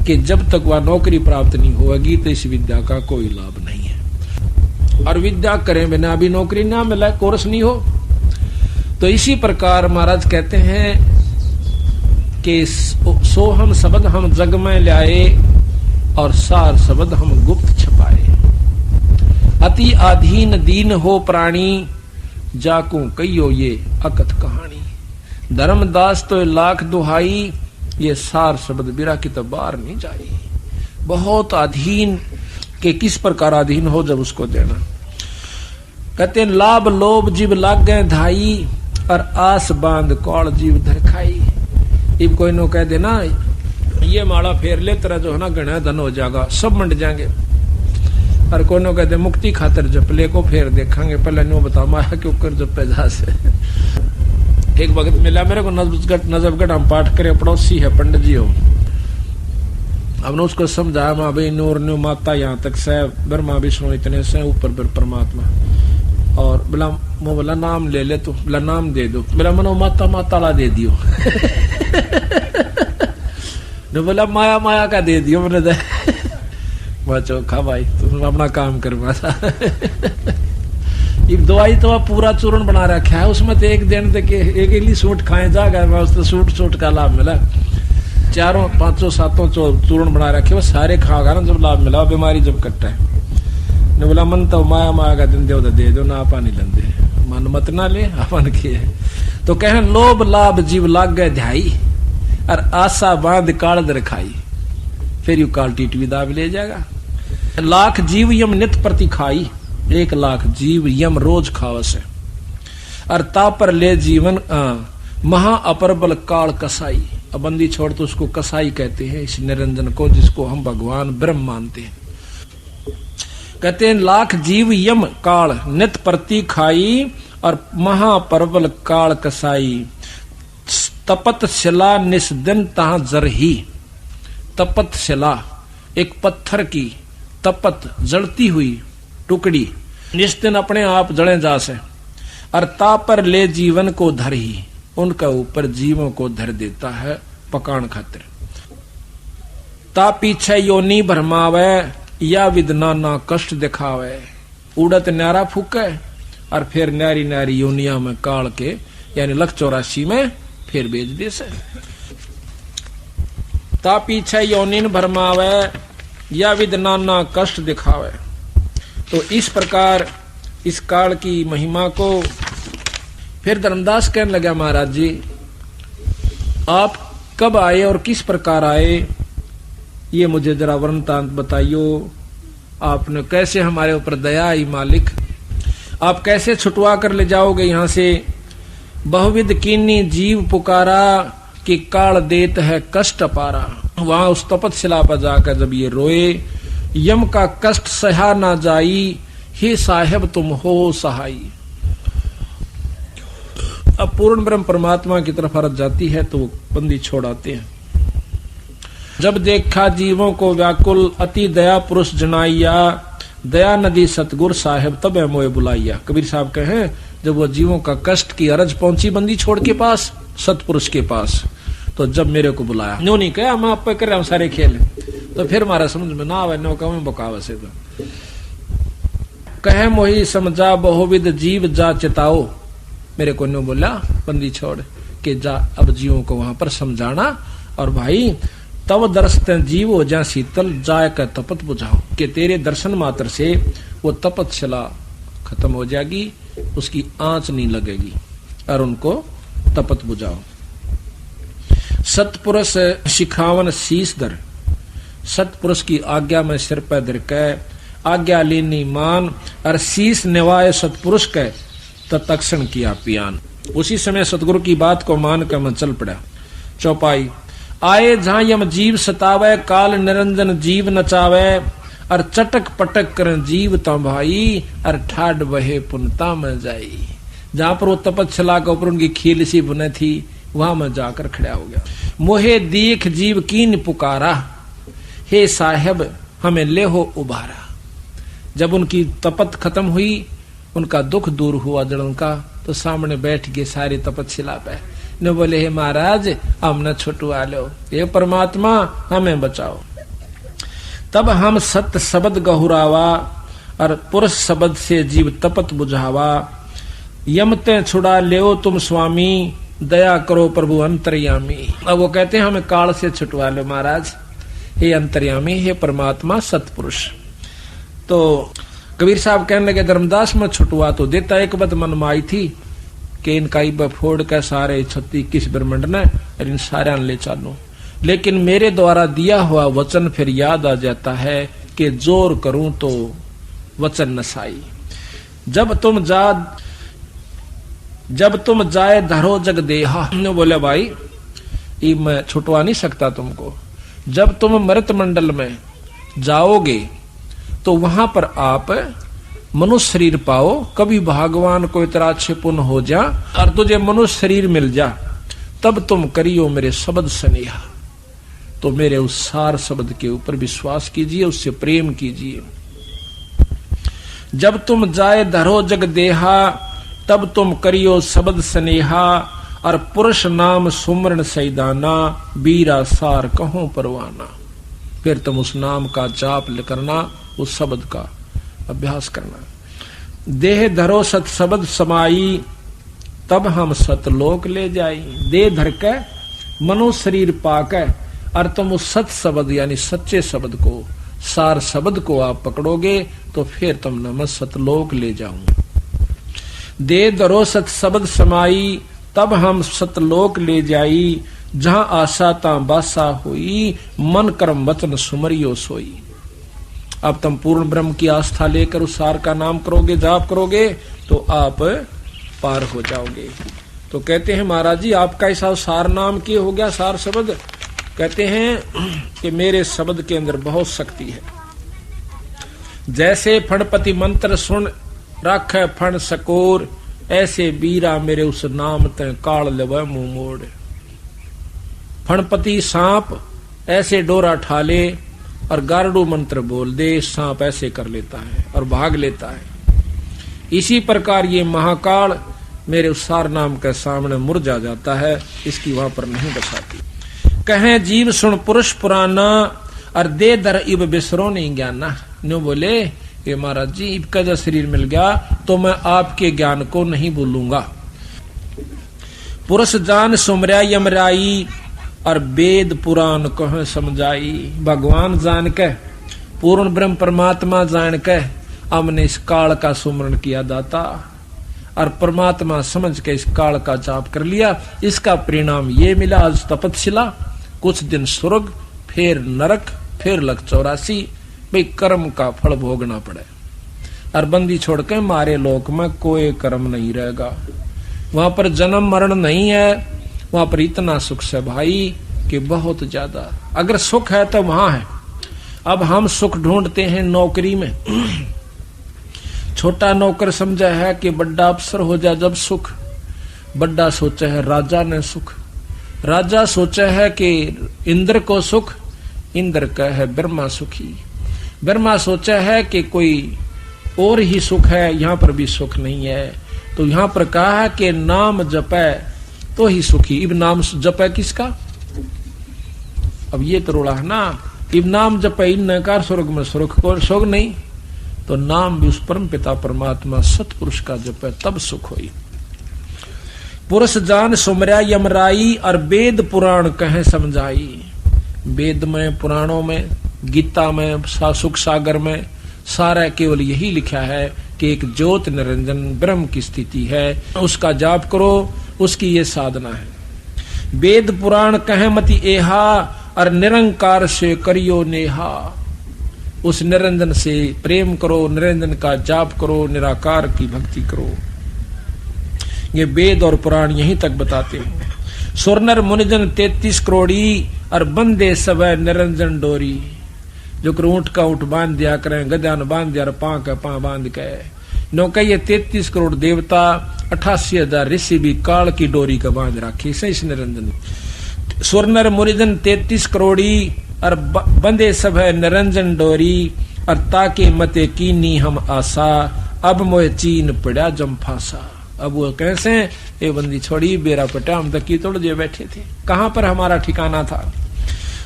कि जब तक वह नौकरी प्राप्त नहीं होगी तो इस विद्या का कोई लाभ नहीं है। और विद्या करें बिना भी नौकरी ना मिले, कोर्स नहीं हो। तो इसी प्रकार महाराज कहते हैं कि सोहम शब्द हम जग में लाए, और सार शब्द हम गुप्त छपाए। अति आधीन दीन हो प्राणी, जाकू कहियो ये अकथ कहानी। धर्मदास तो लाख दुहाई, ये सार शब्द बिरा की तो बाहर नहीं जाई। बहुत अधीन के किस प्रकार अधीन हो जब उसको देना। कहते हैं लाभ लोभ जीव लाग गए धाई, और आस बांध कौड़ जीव धर खाई। इब कोई नो कह देना ये माला फेर ले, तेरा जो है ना गणा धन हो जाएगा, सब मंड जाएंगे। और कोई नो कहते मुक्ति खातर जपले को फेर देखेंगे, पहले नो बता माया क्यों कर जपे जा से। एक वक्त मिला मेरे को नजफगढ़, हम पाठ करे, पड़ोसी है पंडित जी हो। हमने उसको समझाया माँ भाई नूर न्यू माता यहाँ तक से, ब्रह्मा विष्णु इतने से, ऊपर परमात्मा। और बोला नाम ले ले तू, बोला नाम दे दो, बोला मनो माता माताला दे दियो। ने बोला माया माया का दे दियो मैंने। मैं चौखा भाई तुम अपना काम कर। दवाई तो आप पूरा चूर्ण बना रखा है, उसमें तो एक दिन तक एक ही सूट खाए जाएगा, उसको सूट का लाभ मिला। 4 5 7 चूर्ण बना रखे वो सारे खाओगा ना जब लाभ मिला, बीमारी जब कट्टा है। ने बोला मन तो माया माया का दिन दे दो ना, आपा नहीं लेंदे, मन मत ना ले अपन के। तो कहें लोभ लाभ जीव लाग गए ध्याई, और आशा बांध काल दर खाई। फिर यू काल टीटवी दाब ले जाएगा। लाख जीव यम नित प्रति खाई, 1 लाख जीव यम रोज खावस है। और तापर ले जीवन महा अपरबल काल कसाई। अब बंदी छोड़ तो उसको कसाई कहते हैं इस निरंजन को, जिसको हम भगवान ब्रह्म मानते हैं। कहते हैं लाख जीव यम काल नित प्रति खाई, और महापरबल काल कसाई। तपत शिला निस्दिन तहां जरही। तपत शिला एक पत्थर की तपत जलती हुई टुकड़ी, निस्दिन अपने आप जड़े जा से। और तापर ले जीवन को धर ही, उनका ऊपर जीवों को धर देता है पकान खातिर। ता पीछे योनी भरमावे, या विदना ना कष्ट दिखावे। उड़त न्यारा फूके, और फिर न्यारी न्यारी योनिया में काल के यानी 184 में फिर बेच दे से। ता पीछे योनिन भरमावे, या विदना ना कष्ट दिखावे। तो इस प्रकार इस काल की महिमा को फिर धर्मदास कहने लगा महाराज जी आप कब आए और किस प्रकार आए, ये मुझे जरा वृत्तांत बताइयो। आपने कैसे हमारे ऊपर दया आई मालिक, आप कैसे छुटवा कर ले जाओगे यहाँ से। बहुविध कीनी जीव पुकारा, कि काल देत है कष्ट पारा। वहां उस तपतशिला पर जाकर जब ये रोए, यम का कष्ट सहा ना जाई, हे साहेब तुम हो सहाई। अब पूर्ण ब्रह्म परमात्मा की तरफ हरत जाती है तो बंदी छोड़ाते हैं। जब देखा जीवों को व्याकुल अति दया पुरुष जनाइया, दया नदी सतगुर साहेब तब मोए बुलाइया। कबीर साहब कहे जब वो जीवों का कष्ट की अरज पहुंची बंदी छोड़ के पास, सतपुरुष के पास, तो जब मेरे को बुलाया, नो नहीं कहा मैं आप पे कर रहा हूं सारे खेल, तो फिर हमारा समझ में ना आवे, नो कहूं बकाव से तो कहे मोही समझा बहुविध जीव जा चिताओ। मेरे को नो बोला बंदी छोड़ के जा, अब जीवों को वहां पर समझाना, और भाई तब दर्शन जीव हो जा शीतल जाय का तपत बुझाओ, कि तेरे दर्शन मात्र से वो तपतशिला खत्म हो जाएगी, उसकी आंच नहीं लगेगी, और उनको तपत बुझाओ। सतपुरुष शिखावन शीश दर, सतपुरुष की आज्ञा में सिर पर धर के आज्ञा लेनी मान, और शीश निवाए सतपुरुष के तत्क्षण किया पियान। उसी समय सतगुरु की बात को मान कर मैं चल पड़ा। चौपाई आए जहां यम जीव सतावे, काल निरंजन जीव नचावे, और चटक पटक कर जीव ता भाई, और ठाड बहे पुनता में जाई। जहां पर वो तपतशिला के ऊपर उनकी खील सी बुने थी, वहां मैं जाकर खड़ा हो गया। मोहे देख जीव कीन पुकारा, हे साहेब हमें ले हो उबारा। जब उनकी तपत खत्म हुई, उनका दुख दूर हुआ जड़ों का, तो सामने बैठ गए सारे तपतशिला पे, ने बोले हे महाराज हम न छुटवा लो, हे परमात्मा हमें बचाओ। तब हम सत्य शब्द गहुरावा, और पुरुष शब्द से जीव तपत बुझावा। यमते छुड़ा ले तुम स्वामी, दया करो प्रभु अंतर्यामी। अब वो कहते हैं हमें काल से छुटवा लो महाराज, हे अंतर्यामी, हे परमात्मा सतपुरुष। तो कबीर साहब कहने लगे धर्मदास में छुटवा तो देता, एक बात मन में आई थी कि इनका फोड़ के सारे 36 ब्रह्मंड ने इन सारे ले चालू, लेकिन मेरे द्वारा दिया हुआ वचन फिर याद आ जाता है कि जोर करूं तो वचन नसाई। जब तुम जाए धरो जग देहा, बोले भाई ये मैं छुटवा नहीं सकता तुमको। जब तुम मृत मंडल में जाओगे तो वहां पर आप मनुष्य शरीर पाओ, कभी भगवान को इतना अच्छे पुण्य हो जा और तुझे मनुष्य शरीर मिल जा, तब तुम करियो मेरे शब्द स्नेहा। तो मेरे उस सार शब्द के ऊपर विश्वास कीजिए, उससे प्रेम कीजिए। जब तुम जाए धरो जग देहा, तब तुम करियो शब्द स्नेहा, और पुरुष नाम सुमरण सैदाना, बीरा सार कहो परवाना। फिर तुम उस नाम का जाप करना, उस शब्द का अभ्यास करना। देह धरो सत शब्द समाई, तब हम सतलोक ले जाई। देह धर के मनुष्य शरीर पाके, और तुम उस सत शब्द यानी सच्चे शब्द को, सार शब्द को आप पकड़ोगे, तो फिर तुम न मैं सतलोक ले जाऊं। दे धरो सत शब्द समाई, तब हम सतलोक ले जाई। जहां आशा ता बासा हुई, मन कर्म वचन सुमरियो सोई। अब तुम पूर्ण ब्रह्म की आस्था लेकर उस सार का नाम करोगे, जाप करोगे, तो आप पार हो जाओगे। तो कहते हैं महाराज जी आपका ऐसा सार नाम की हो गया, सार शब्द। कहते हैं कि मेरे शब्द के अंदर बहुत शक्ति है। जैसे फणपति मंत्र सुन राखे फण सकोर, ऐसे बीरा मेरे उस नाम ते काल लेवे मुंह मोड़। फणपति सांप ऐसे डोरा ठाले, और गारडू मंत्र बोल दे, सांप ऐसे कर लेता है और भाग लेता है। इसी प्रकार ये महाकाल मेरे उस सार नाम के सामने मुरझा जाता है, इसकी वहां पर नहीं बसाती। कहें जीव सुन पुरुष पुराना, और दे दर इब बिसरो नहीं ज्ञाना। न्यू बोले कि महाराज जी इबका जब शरीर मिल गया तो मैं आपके ज्ञान को नहीं भूलूंगा। पुरुष जान सुमरा यमराई, और वेद पुराण कह समझाई। भगवान जान के, पूर्ण ब्रह्म परमात्मा जान के हमने इस काल का सुमरण किया दाता, और परमात्मा समझ के इस काल का जाप कर लिया। इसका परिणाम ये मिला, आज तपतशिला, कुछ दिन स्वर्ग, फिर नरक, फिर लक 84। भाई कर्म का फल भोगना पड़े, और बंदी छोड़ के मारे लोक में कोई कर्म नहीं रहेगा। वहां पर जन्म मरण नहीं है, वहां पर इतना सुख से भाई कि बहुत ज्यादा। अगर सुख है तो वहां है। अब हम सुख ढूंढते हैं नौकरी में। छोटा नौकर समझा है कि बड़ा अफसर हो जाए जब सुख, बड़ा सोचा है राजा ने सुख। राजा सोचा है कि इंद्र को सुख, इंद्र कह ब्रह्मा सुखी। ब्रह्मा सोचा है कि कोई और ही सुख है, यहाँ पर भी सुख नहीं है। तो यहाँ पर कहा है कि नाम जपे तो ही सुखी। इब नाम जपे किसका? अब ये तो रोड़ा है ना, इब नाम जपे इन कार स्वर्ग में सुख को सुख नहीं, तो नाम भी उस परम पिता परमात्मा सतपुरुष का जपे तब सुख होई। पुरुष जान सुमरा यमराई और वेद पुराण कहे समझाई। वेद में, पुराणों में, गीता में, सुख सागर में सारा केवल यही लिखा है कि एक ज्योत निरंजन ब्रह्म की स्थिति है, उसका जाप करो, उसकी ये साधना है। वेद पुराण कहे मति एहा और निरंकार से करियो नेहा। उस निरंजन से प्रेम करो, निरंजन का जाप करो, निराकार की भक्ति करो। ये वेद और पुराण यहीं तक बताते हैं। सुरनर मुनिजन 33 करोड़ी और बंदे सब निरंजन डोरी। जो ऊंट का ऊंट बांध दिया करें, गद्यान बांध दिया, पां का पां बांध के नौका। ये 33 करोड़ देवता, 88,000 ऋषि भी काल की डोरी का बांध राखी से इस निरंजन। सुरनर मुनिजन 33 करोड़ी और बंदे सब है निरंजन डोरी। और ताके मते कीनी हम आशा, अब मोह चीन पड़ा जम फांसा। अब वो कैसे ये बंदी छोड़ी बेरा पटा, हम तक की तोड़ दिए बैठे थे, कहां पर हमारा ठिकाना था।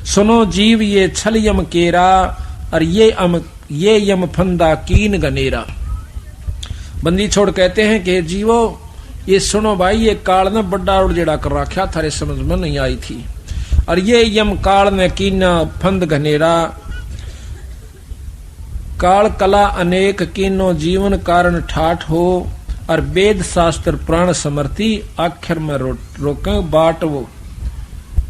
सुनो जीव ये छल यम केरा और ये यम फंदा कीन गनेरा। बंदी छोड़ कहते हैं कि जीवो ये सुनो भाई, ये काल ने बड़ा उड़जेड़ा कर रखा, थारे समझ में नहीं आई थी। और ये यम काल ने कीना फंद घनेरा। काल कला अनेक कीनो जीवन कारण ठाठ हो। और वेद शास्त्र प्राण समर्थी आखिर में रोके बाट वो।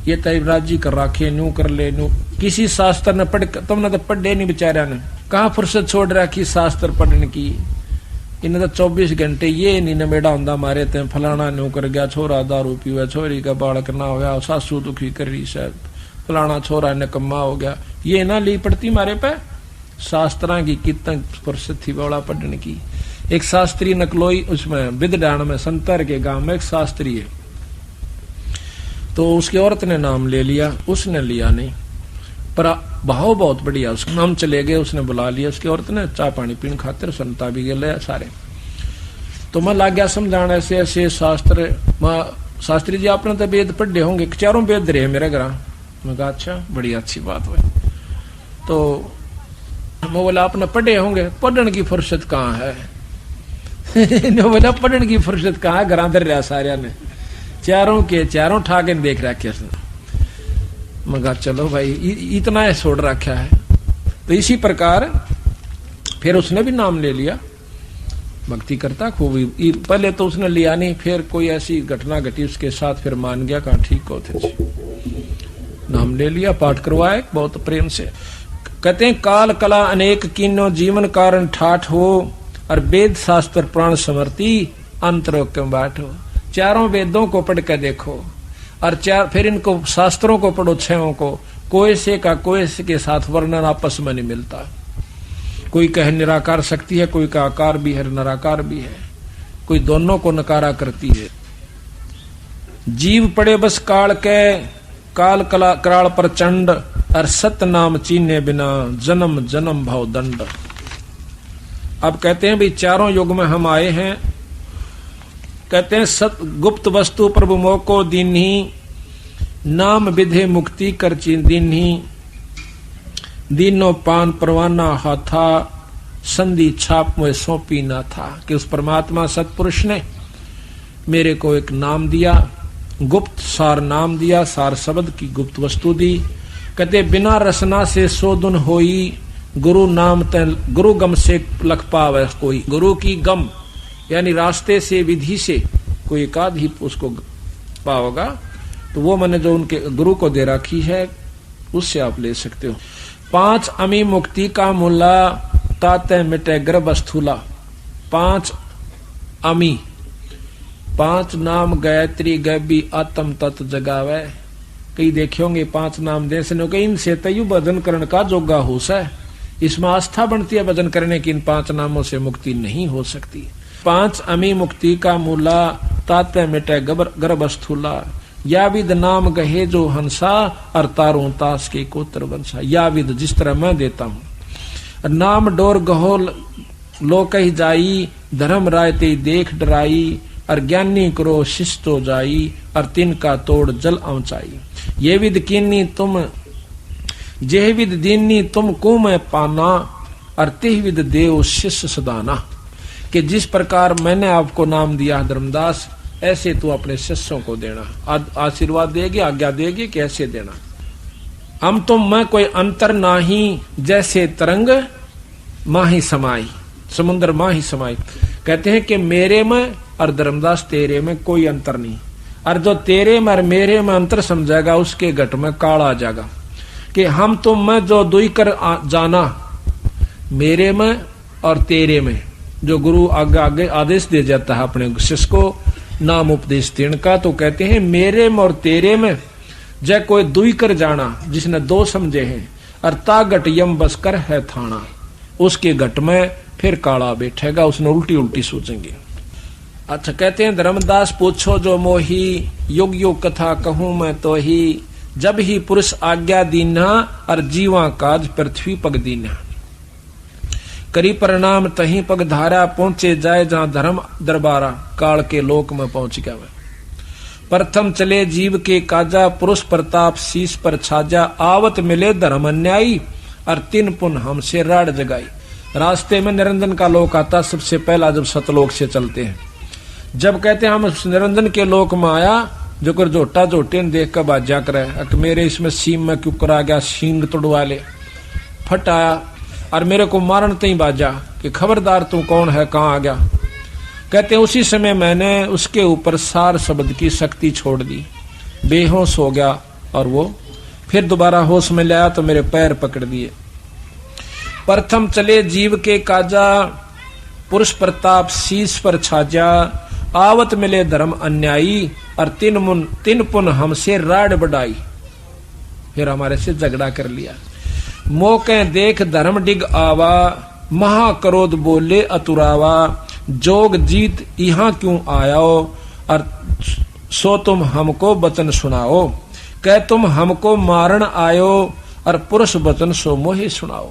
ये तैवराज जी कर राखे, न्यू कर ले न्यू। किसी शास्त्र ने पढ़, तुमने तो पढ़े नहीं बेचारा ने, कहा फुर्सत छोड़ रखी शास्त्र पढ़ने की। इन्हें तो 24 घंटे ये नहीं नमेड़ा होंदा मारे थे, फलाना न्यू कर गया, छोरा दारू पीवा, छोरी का बालक ना हो गया, सासू दुखी कर रही शायद, फलाना छोरा निकम्मा हो गया। ये ना ली पड़ती मारे पे शास्त्रा की कितना फुर्सत थी बौड़ा पढ़ने की। एक शास्त्री नकलोई, उसमें विदडान में संतर के गांव में एक शास्त्री है, तो उसकी औरत ने नाम ले लिया, उसने लिया नहीं, पर भाव बहुत बढ़िया, उसका नाम चले गए, उसने बुला लिया। उसकी औरत ने चाय पानी पीने खातिर सुनता भी गए सारे। तो मैं लग गया समझाना ऐसे ऐसे शास्त्र। शास्त्री जी आपने तो वेद पढ़े होंगे, चारों वेद रहे मेरे घर। मैं कहा अच्छा, बड़ी अच्छी बात हुई। तो मैं बोला आपने पढ़े होंगे, पढ़ने की फुर्सत कहाँ है। बोला पढ़ने की फुर्सत कहाँ, घर अंदर रहा सारे ने, चारों के चारों ठाके देख रखे। मगा चलो भाई इतना है छोड़ रखा है। तो इसी प्रकार फिर उसने भी नाम ले लिया, भक्ति करता खूब। पहले तो उसने लिया नहीं, फिर कोई ऐसी घटना घटी उसके साथ, फिर मान गया, कहा ठीक हो थे, नाम ले लिया, पाठ करवाए बहुत प्रेम से। कहते हैं काल कला अनेक कीनो जीवन कारण ठाठ हो। और वेद शास्त्र प्राण समर्थी अंतरो क्यों बैठो। चारों वेदों को पढ़ कर देखो और फिर इनको शास्त्रों को पढ़ो, छहों को। कोई से का कोई से के साथ वर्णन आपस में नहीं मिलता। कोई कहे निराकार शक्ति है, कोई का आकार भी है, निराकार भी है, कोई दोनों को नकारा करती है। जीव पड़े बस काल के, काल कला कराल प्रचंड। और सत नाम चीने बिना जन्म जन्म भाव दंड। अब कहते हैं भाई चारों युग में हम आए हैं। कहते हैं सत गुप्त वस्तु प्रभु मोको दीन्ही, नाम विधे मुक्ति कर दीन्ही। दीनो पान परवाना हाथा, संधि छाप में सौंपी ना था। कि उस परमात्मा सतपुरुष ने मेरे को एक नाम दिया, गुप्त सार नाम दिया, सार शब्द की गुप्त वस्तु दी। कहते बिना रसना से सोधुन होई, गुरु नाम तन गुरु गम से लख पावे कोई। गुरु की गम यानी रास्ते से, विधि से कोई एकाध ही उसको पाओगा। तो वो मैंने जो उनके गुरु को दे रखी है उससे आप ले सकते हो। 5 अमी मुक्ति का मुल्ला, ताते मिटे गर्भ स्थूला। 5 अमी, 5 नाम गायत्री गैबी आत्म तत्व जगावे। कई देखे होंगे 5 नाम दे से इनसे तयु भजन करने का जोगा होश है। इसमें आस्था बनती है भजन करने की। इन 5 नामों से मुक्ति नहीं हो सकती। 5 अमी मुक्ति का मूला, ताते मिटे गर्भ स्थूला। या विद नाम गहे जो हंसा, और तारों तास के कोत्र बंसा। या विद जिस तरह मैं देता हूं। नाम डोर गहो लो कही जाई, धर्म राय ते देख डराई, और ज्ञानी करो शिष्टो जाई, और तिनका तोड़ जल ऊंचाई। ये विद कीनी तुम जेह विद दीनी तुम को मैं पाना, और तेह विद देव शिष्य सदाना। कि जिस प्रकार मैंने आपको नाम दिया धर्मदास, ऐसे तू अपने शिष्यों को देना। आशीर्वाद देगी, आज्ञा देगी, कैसे देना। हम तुम मैं कोई अंतर नाही, जैसे तरंग माही समाई, समुद्र माही समाई। कहते हैं कि मेरे में और धर्मदास तेरे में कोई अंतर नहीं, और जो तेरे में और मेरे में अंतर समझेगा उसके घट में काल आ जाएगा। कि हम तुम में जो दुई कर जाना, मेरे में और तेरे में, जो गुरु आगे आगे आदेश दे जाता है अपने शिष्य को नाम उपदेश देने का, तो कहते हैं मेरे में और तेरे में जय कोई दुई कर जाना, जिसने दो समझे हैं, और ता घट यम बस कर है थाना, उसके घट में फिर काला बैठेगा, उसने उल्टी उल्टी सोचेंगे। अच्छा, कहते हैं धर्मदास पूछो जो मोही, युग युग कथा कहूं मैं तो ही, जब ही पुरुष आज्ञा दीना, और जीवा काज पृथ्वी पग दीना। करी परिणाम तही पग धारा, पहुंचे जाए जहां धर्म दरबारा, काल के लोक में पहुंच गया मैं। प्रथम चले जीव के काजा, पुरुष प्रताप शीश पर छाजा, आवत मिले धर्म अन्यायी, और तीन पुन हमसे राड जगाई। रास्ते में निरंजन का लोक आता सबसे पहला, जब सतलोक से चलते हैं। जब कहते हैं हम निरंजन के लोक में आया, जो कर जोटा जोटे देख कर बाजा करे, मेरे इसमें सीम में क्यों करा गया, सींग तोड़वा ले। फट आया और मेरे को मारन तई बाजा कि खबरदार तू कौन है, कहाँ आ गया। कहते हैं उसी समय मैंने उसके ऊपर सार शब्द की शक्ति छोड़ दी, बेहोश हो गया, और वो फिर दोबारा होश में लाया तो मेरे पैर पकड़ दिए। प्रथम चले जीव के काजा, पुरुष प्रताप शीश पर छाजा, आवत मिले धर्म अन्यायी, और तीन पुन हमसे राड बढ़ाई। फिर हमारे से झगड़ा कर लिया। मौके देख धर्म डिग आवा, महाक्रोध बोले अतुरावा, जोग जीत यहाँ क्यों आयाओ, और सो तुम हमको वचन सुनाओ। कह तुम हमको मारन आयो, और पुरुष वचन सो मोहि सुनाओ।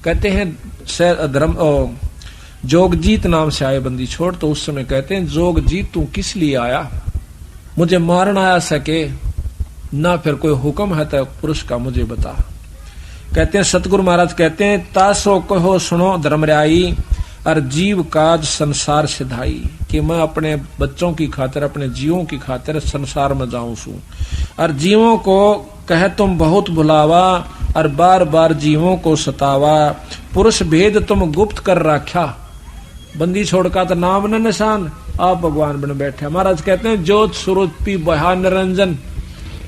कहते हैं धर्म जोगजीत नाम से आए बंदी छोड़, तो उस समय कहते हैं जोगजीत तू किस लिए आया, मुझे मारन आया सके ना, फिर कोई हुक्म है तो पुरुष का मुझे बता। कहते हैं सतगुरु महाराज कहते हैं तासो कहो सुनो धर्मराई, और जीव काज संसार सिधाई। कि मैं अपने बच्चों की खातिर, अपने जीवों की खातिर संसार में जाऊं सू, और जीवों को कह तुम बहुत भुलावा, और बार बार जीवों को सतावा। पुरुष भेद तुम गुप्त कर रखा, बंदी छोड़का तो नाम न निशान, आप भगवान बन बैठे। महाराज कहते हैं ज्योत स्वरूपी बहा निरंजन,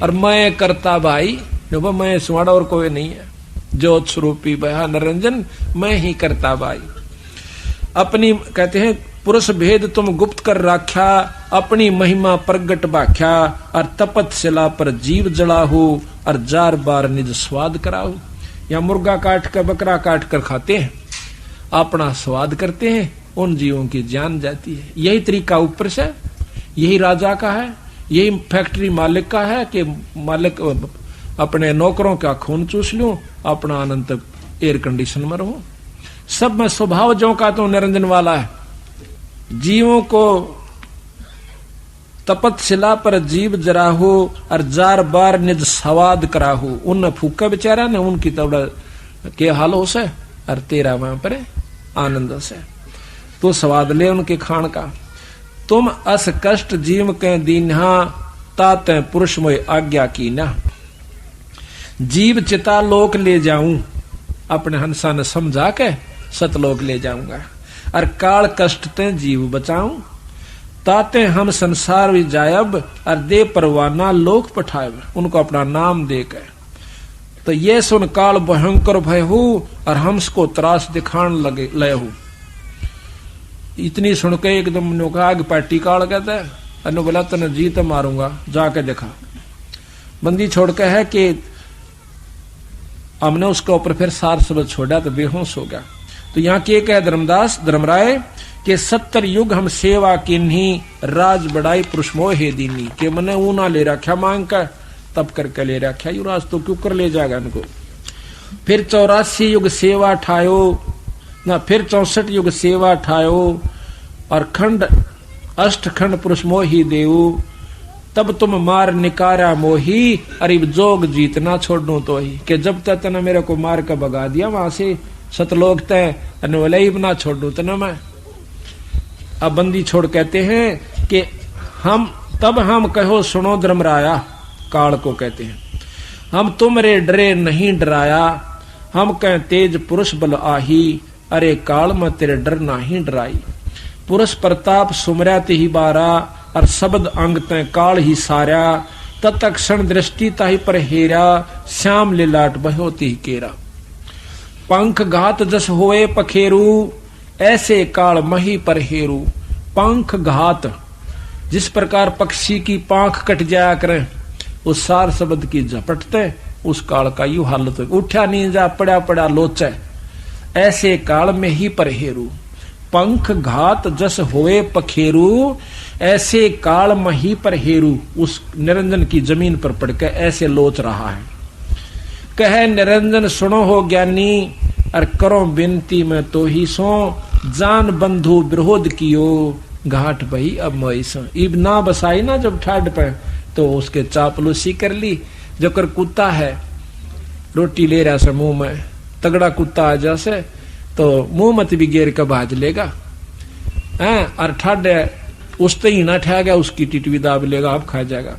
और मैं करता भाई, मैं सुवाड़ा और कोई नहीं है। ज्योत स्वरूपी बहा निरंजन, मैं ही करता भाई। अपनी कहते हैं पुरुष भेद तुम गुप्त कर रखा, अपनी महिमा प्रगट बाख्या, और तपत शिला पर जीव जड़ाहू, और जार बार निज स्वाद कराहू। या मुर्गा काट कर बकरा काट कर खाते हैं, अपना स्वाद करते हैं, उन जीवों की जान जाती है। यही तरीका ऊपर से, यही राजा का है, यही फैक्ट्री मालिक का है कि मालिक अपने नौकरों का खून चूस लूं, अपना आनंद एयर कंडीशन में रहूं। सब में स्वभाव जो का तो निरंजन वाला है। जीवों को तपत शिला पर जीव जराहू, और जार बार निज स्वाद कराहू। उन फूका बेचारा ने उनकी तबड़ा के हाल हो से, और तेरा वहां पर आनंद से तो स्वाद ले उनके खान का। तुम अस कष्ट जीव के दीन्हा, ताते पुरुष मोय आज्ञा की ना। जीव चिता लोक ले जाऊं, अपने हंसा ने समझा के सतलोक ले जाऊंगा, और काल कष्ट ते जीव बचाऊं। ताते हम संसार भी जायब, और दे परवाना लोक पठायब। उनको अपना नाम दे के, तो ये सुन काल भयंकर भय हूं, और हमको त्रास दिखान लगे लय हूं। इतनी सुन के एकदम ने कहा कि पार्टी काल कहता है, अनु बोला तने जीत मारूंगा, जाके देखा। बंदी छोड़ के है कि हमने उसके ऊपर फिर सार शब्द छोड़ा तो बेहोश हो गया। तो यहाँ के कहे धर्मदास धर्मराय कि 70 युग हम सेवा किन्हीं राज बड़ाई पुरुष मोहे दीनी के मने ऊना ले रखा मांग कर तब करके ले रखा युवराज तो क्यों कर ले जाएगा इनको। फिर 84 युग सेवा ठायो ना, फिर 64 युग सेवा ठायो और खंड अष्टखंड पुरुष मोही देव तब तुम मार निकारा मोही अरे जोग जीतना छोड़ू तो ही कि जब तक तना मेरे को मार कर भगा दिया वहां से सतलोक तय अनवलई ना छोड़ू तना मैं। अब बंदी छोड़ कहते हैं कि हम कहो सुनो धर्मराया, काल को कहते हैं हम तुमरे डरे नहीं डराया, हम कह तेज पुरुष बल आही अरे काल में तेरे डर नहीं डराई। पुरुष प्रताप सुमरा ते ही बारा और शब्द अंग तय काल ही सारा, तत्क्षण दृष्टि ताही पर हेरा श्याम लिलाट बहोती ही केरा। पंख घात जस होए पखेरू ऐसे काल मही पर हेरू। पंख घात जिस प्रकार पक्षी की पांख कट जाया करे उस सार शब्द की झपटते उस काल का यू हालत हो, उठा नहीं जा पड़ा पड़ा लोचे ऐसे काल में ही पर हेरू। पंख घात जस होए पखेरू ऐसे काल में ही पर हेरू, उस निरंजन की जमीन पर पड़कर ऐसे लोच रहा है। कहे निरंजन सुनो हो ज्ञानी और करो बिनती में तो ही सो, जान बंधु विरोध कियो घाट बही अब मोईसो। इब ना बसाई ना जब ठाड पे तो उसके चापलूसी कर ली। जो कर कुत्ता है रोटी ले रहा से मुंह में, तगड़ा कुत्ता आ जैसे तो मुंह मत भी गेर का भाज लेगा और ठाड उस ही ना ठा गया उसकी टिटवी दाब लेगा, अब खा जाएगा।